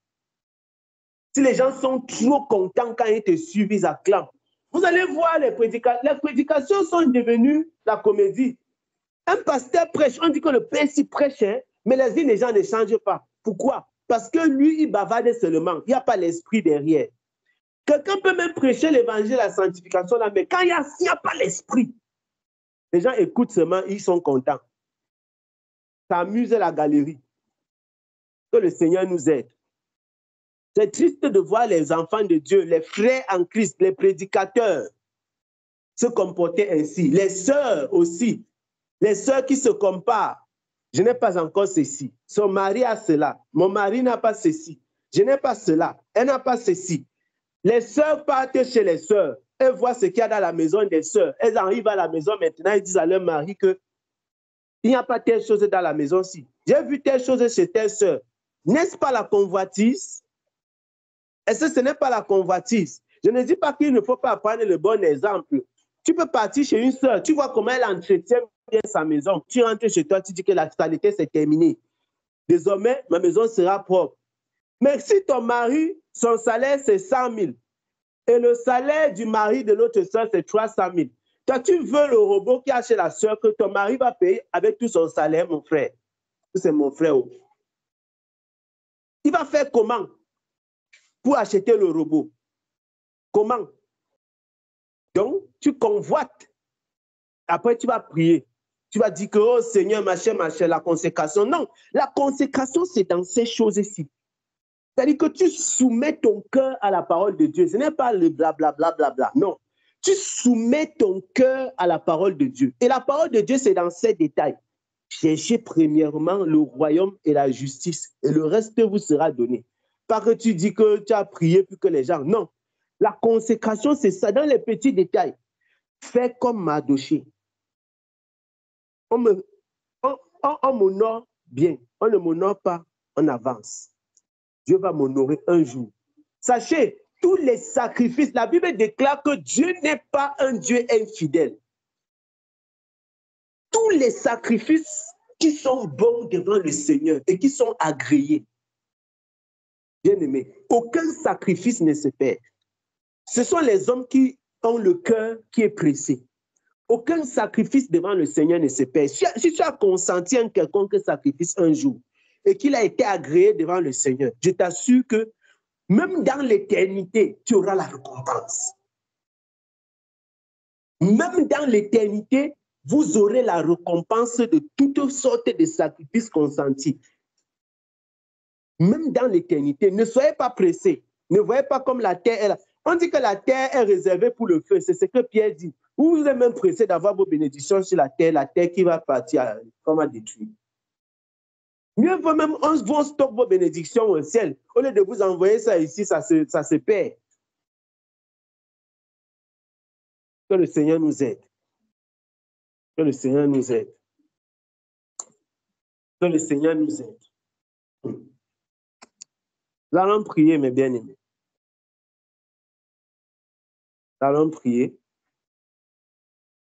Si les gens sont trop contents quand ils te suivent, ils acclament. Vous allez voir les prédications. Les prédications sont devenues la comédie. Un pasteur prêche, on dit que le père s'y prêche, hein, mais les gens ne changent pas. Pourquoi? Parce que lui, il bavarde seulement. Il n'y a pas l'esprit derrière. Quelqu'un peut même prêcher l'évangile, la sanctification, là, mais quand il n'y a pas l'esprit, les gens écoutent seulement, ils sont contents. Ça amuse la galerie. Que le Seigneur nous aide. C'est triste de voir les enfants de Dieu, les frères en Christ, les prédicateurs se comporter ainsi. Les sœurs aussi. Les sœurs qui se comparent. Je n'ai pas encore ceci. Son mari a cela. Mon mari n'a pas ceci. Je n'ai pas cela. Elle n'a pas ceci. Les sœurs partent chez les sœurs. Elles voient ce qu'il y a dans la maison des sœurs. Elles arrivent à la maison maintenant. Elles disent à leur mari que il n'y a pas telle chose dans la maison-ci. J'ai vu telle chose chez telle sœur. N'est-ce pas la convoitise? Est-ce que ce n'est pas la convoitise? Je ne dis pas qu'il ne faut pas prendre le bon exemple. Tu peux partir chez une sœur, tu vois comment elle entretient bien sa maison. Tu rentres chez toi, tu dis que la totalité, c'est terminé. Désormais, ma maison sera propre. Mais si ton mari, son salaire, c'est 100 000, et le salaire du mari de l'autre sœur, c'est 300 000, toi, tu veux le robot qui a chez la sœur que ton mari va payer avec tout son salaire, mon frère. C'est mon frère. Il va faire comment pour acheter le robot? Comment? Donc, tu convoites. Après, tu vas prier. Tu vas dire que, oh Seigneur, machin, la consécration. Non, la consécration, c'est dans ces choses-ci. C'est-à-dire que tu soumets ton cœur à la parole de Dieu. Ce n'est pas le blablabla, bla, bla, bla, non. Tu soumets ton cœur à la parole de Dieu. Et la parole de Dieu, c'est dans ces détails. Cherchez premièrement le royaume et la justice, et le reste vous sera donné. Pas que tu dis que tu as prié plus que les gens. Non. La consécration, c'est ça, dans les petits détails. Fais comme Mardochée. On m'honore bien. On ne m'honore pas en avance. Dieu va m'honorer un jour. Sachez, tous les sacrifices, la Bible déclare que Dieu n'est pas un Dieu infidèle. Tous les sacrifices qui sont bons devant le Seigneur et qui sont agréés, bien-aimés, aucun sacrifice ne se perd. Ce sont les hommes qui ont le cœur qui est pressé. Aucun sacrifice devant le Seigneur ne se perd. Si tu as consenti un quelconque sacrifice un jour et qu'il a été agréé devant le Seigneur, je t'assure que même dans l'éternité, tu auras la récompense. Même dans l'éternité, vous aurez la récompense de toutes sortes de sacrifices consentis. Même dans l'éternité, ne soyez pas pressés. Ne voyez pas comme la terre est là. On dit que la terre est réservée pour le feu. C'est ce que Pierre dit. Vous êtes même pressés d'avoir vos bénédictions sur la terre qui va partir comme à détruire. Mieux vaut même, on stocke vos bénédictions au ciel. Au lieu de vous envoyer ça ici, ça se perd. Que le Seigneur nous aide. Que le Seigneur nous aide. Que le Seigneur nous aide. Nous allons prier, mes bien-aimés. Nous allons prier.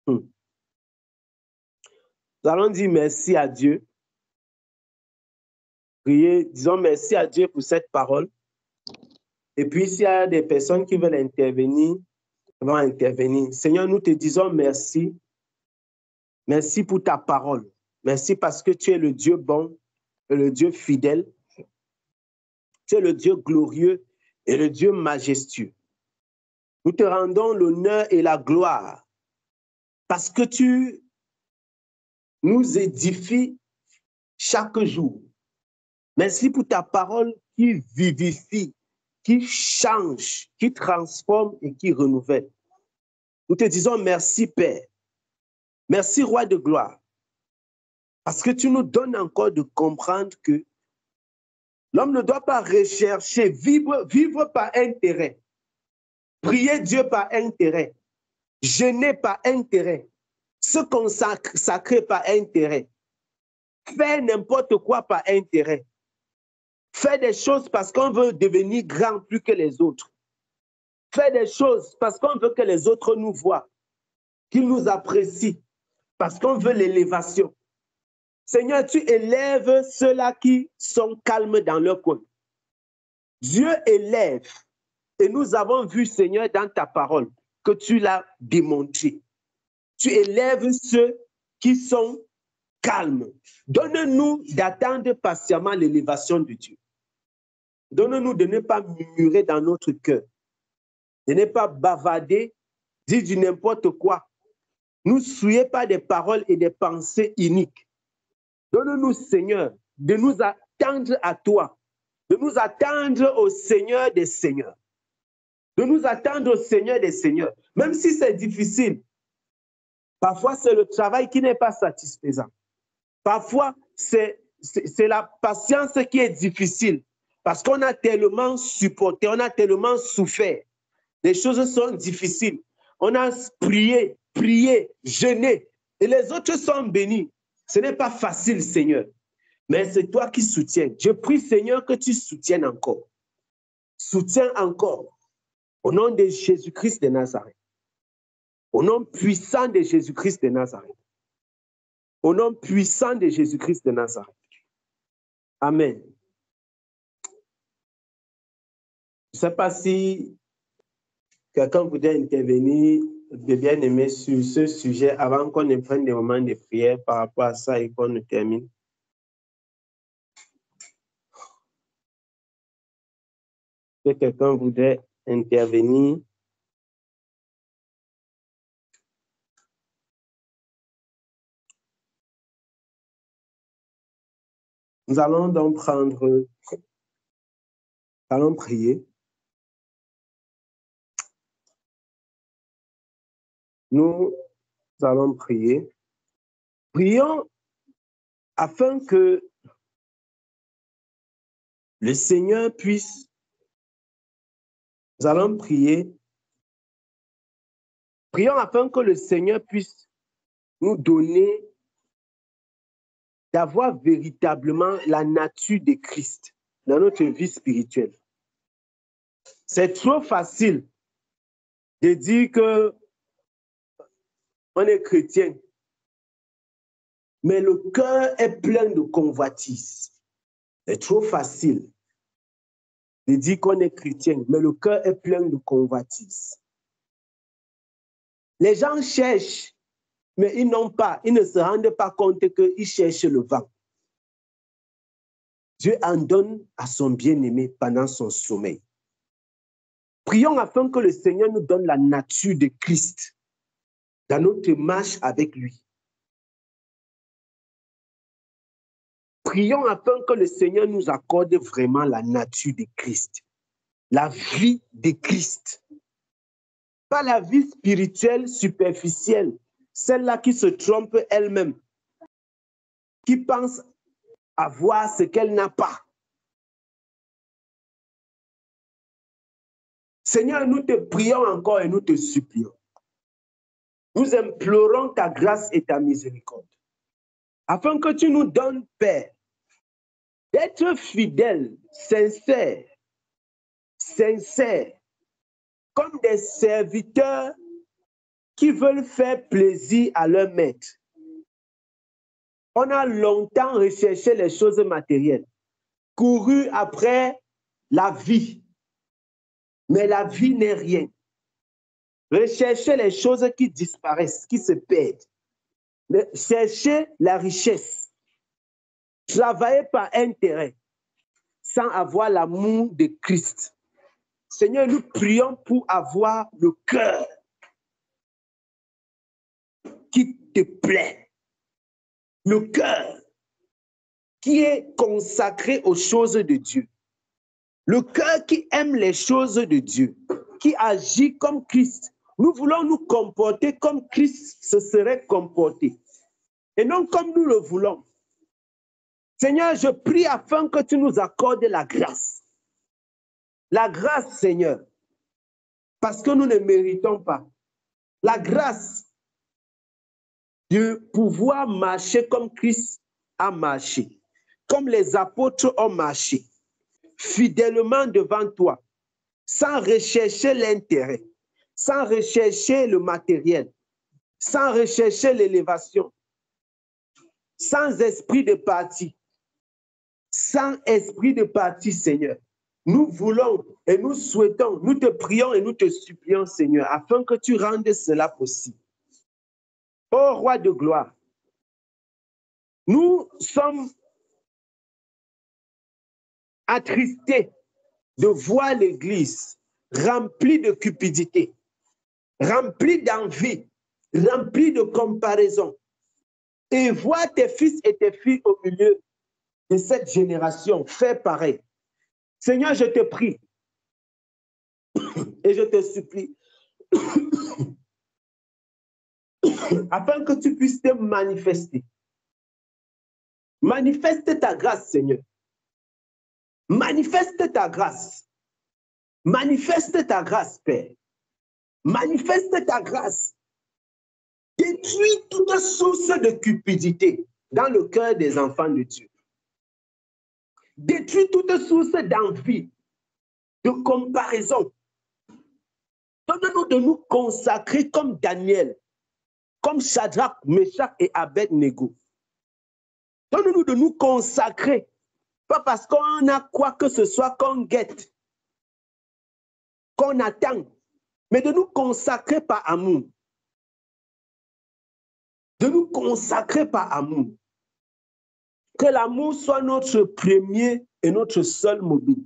Nous allons dire merci à Dieu. Prier, disons merci à Dieu pour cette parole. Et puis, s'il y a des personnes qui veulent intervenir, vont intervenir. Seigneur, nous te disons merci. Merci pour ta parole. Merci parce que tu es le Dieu bon et le Dieu fidèle. Tu es le Dieu glorieux et le Dieu majestueux. Nous te rendons l'honneur et la gloire parce que tu nous édifies chaque jour. Merci pour ta parole qui vivifie, qui change, qui transforme et qui renouvelle. Nous te disons merci, Père. Merci, Roi de gloire, parce que tu nous donnes encore de comprendre que l'homme ne doit pas rechercher, vivre par intérêt, prier Dieu par intérêt, jeûner par intérêt, se consacrer par intérêt, faire n'importe quoi par intérêt, faire des choses parce qu'on veut devenir grand plus que les autres, faire des choses parce qu'on veut que les autres nous voient, qu'ils nous apprécient, parce qu'on veut l'élévation. Seigneur, tu élèves ceux-là qui sont calmes dans leur coin. Dieu élève. Et nous avons vu, Seigneur, dans ta parole, que tu l'as démontré. Tu élèves ceux qui sont calmes. Donne-nous d'attendre patiemment l'élévation de Dieu. Donne-nous de ne pas murmurer dans notre cœur, de ne pas bavarder, dire du n'importe quoi. Ne souillez pas des paroles et des pensées iniques. Donne-nous, Seigneur, de nous attendre à toi, de nous attendre au Seigneur des Seigneurs, de nous attendre au Seigneur des Seigneurs, même si c'est difficile. Parfois, c'est le travail qui n'est pas satisfaisant. Parfois, c'est la patience qui est difficile parce qu'on a tellement supporté, on a tellement souffert. Les choses sont difficiles. On a prié, jeûné et les autres sont bénis. Ce n'est pas facile, Seigneur, mais c'est toi qui soutiens. Je prie, Seigneur, que tu soutiennes encore. Soutiens encore. Au nom de Jésus-Christ de Nazareth. Au nom puissant de Jésus-Christ de Nazareth. Au nom puissant de Jésus-Christ de Nazareth. Amen. Je ne sais pas si quelqu'un voudrait intervenir de bien aimé sur ce sujet avant qu'on ne prenne des moments de prière par rapport à ça et qu'on ne termine. Si quelqu'un voudrait intervenir. Nous allons donc prendre allons prier. Nous allons prier. Prions afin que le Seigneur puisse, nous allons prier. Prions afin que le Seigneur puisse nous donner d'avoir véritablement la nature de Christ dans notre vie spirituelle. C'est trop facile de dire que on est chrétien, mais le cœur est plein de convoitises. C'est trop facile de dire qu'on est chrétien, mais le cœur est plein de convoitises. Les gens cherchent, mais ils n'ont pas, ils ne se rendent pas compte qu'ils cherchent le vent. Dieu en donne à son bien-aimé pendant son sommeil. Prions afin que le Seigneur nous donne la nature de Christ dans notre marche avec lui. Prions afin que le Seigneur nous accorde vraiment la nature de Christ, la vie de Christ. Pas la vie spirituelle superficielle, celle-là qui se trompe elle-même, qui pense avoir ce qu'elle n'a pas. Seigneur, nous te prions encore et nous te supplions. Nous implorons ta grâce et ta miséricorde, afin que tu nous donnes, Père, d'être fidèles, sincères, comme des serviteurs qui veulent faire plaisir à leur maître. On a longtemps recherché les choses matérielles, couru après la vie, mais la vie n'est rien. Rechercher les choses qui disparaissent, qui se perdent. Chercher la richesse. Travailler par intérêt, sans avoir l'amour de Christ. Seigneur, nous prions pour avoir le cœur qui te plaît. Le cœur qui est consacré aux choses de Dieu. Le cœur qui aime les choses de Dieu, qui agit comme Christ. Nous voulons nous comporter comme Christ se serait comporté, et non comme nous le voulons. Seigneur, je prie afin que tu nous accordes la grâce. La grâce, Seigneur, parce que nous ne méritons pas. La grâce de pouvoir marcher comme Christ a marché, comme les apôtres ont marché, fidèlement devant toi, sans rechercher l'intérêt, sans rechercher le matériel, sans rechercher l'élévation, sans esprit de parti, sans esprit de parti, Seigneur. Nous voulons et nous souhaitons, nous te prions et nous te supplions, Seigneur, afin que tu rendes cela possible. Ô Roi de gloire, nous sommes attristés de voir l'Église remplie de cupidité, remplie d'envie, remplie de comparaison, et voir tes fils et tes filles au milieu de cette génération faire pareil. Seigneur, je te prie et je te supplie afin que tu puisses te manifester. Manifeste ta grâce, Seigneur. Manifeste ta grâce. Manifeste ta grâce, Père. Manifeste ta grâce. Détruis toute source de cupidité dans le cœur des enfants de Dieu. Détruis toute source d'envie, de comparaison. Donne-nous de nous consacrer comme Daniel, comme Shadrach, Meshach et Abed-Nego. Donne-nous de nous consacrer, pas parce qu'on a quoi que ce soit qu'on guette, qu'on attend, mais de nous consacrer par amour. De nous consacrer par amour. Que l'amour soit notre premier et notre seul mobile.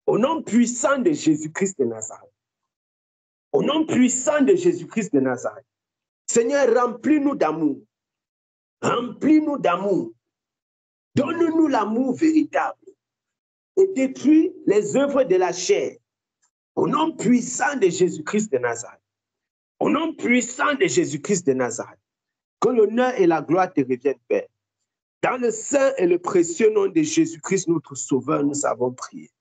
Au nom puissant de Jésus-Christ de Nazareth. Au nom puissant de Jésus-Christ de Nazareth. Seigneur, remplis-nous d'amour. Remplis-nous d'amour. Donne-nous l'amour véritable. et détruis les œuvres de la chair. Au nom puissant de Jésus-Christ de Nazareth. Au nom puissant de Jésus-Christ de Nazareth. Que l'honneur et la gloire te reviennent, Père. Dans le saint et le précieux nom de Jésus-Christ, notre Sauveur, nous avons prié.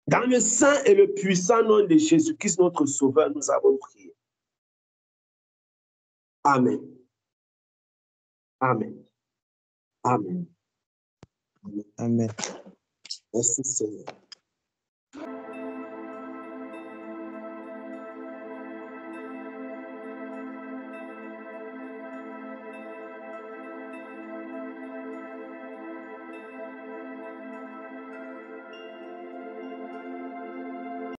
Dans le saint et le puissant nom de Jésus-Christ, notre Sauveur, nous avons prié. Amen. Amen. Amen. Amen. Merci Seigneur.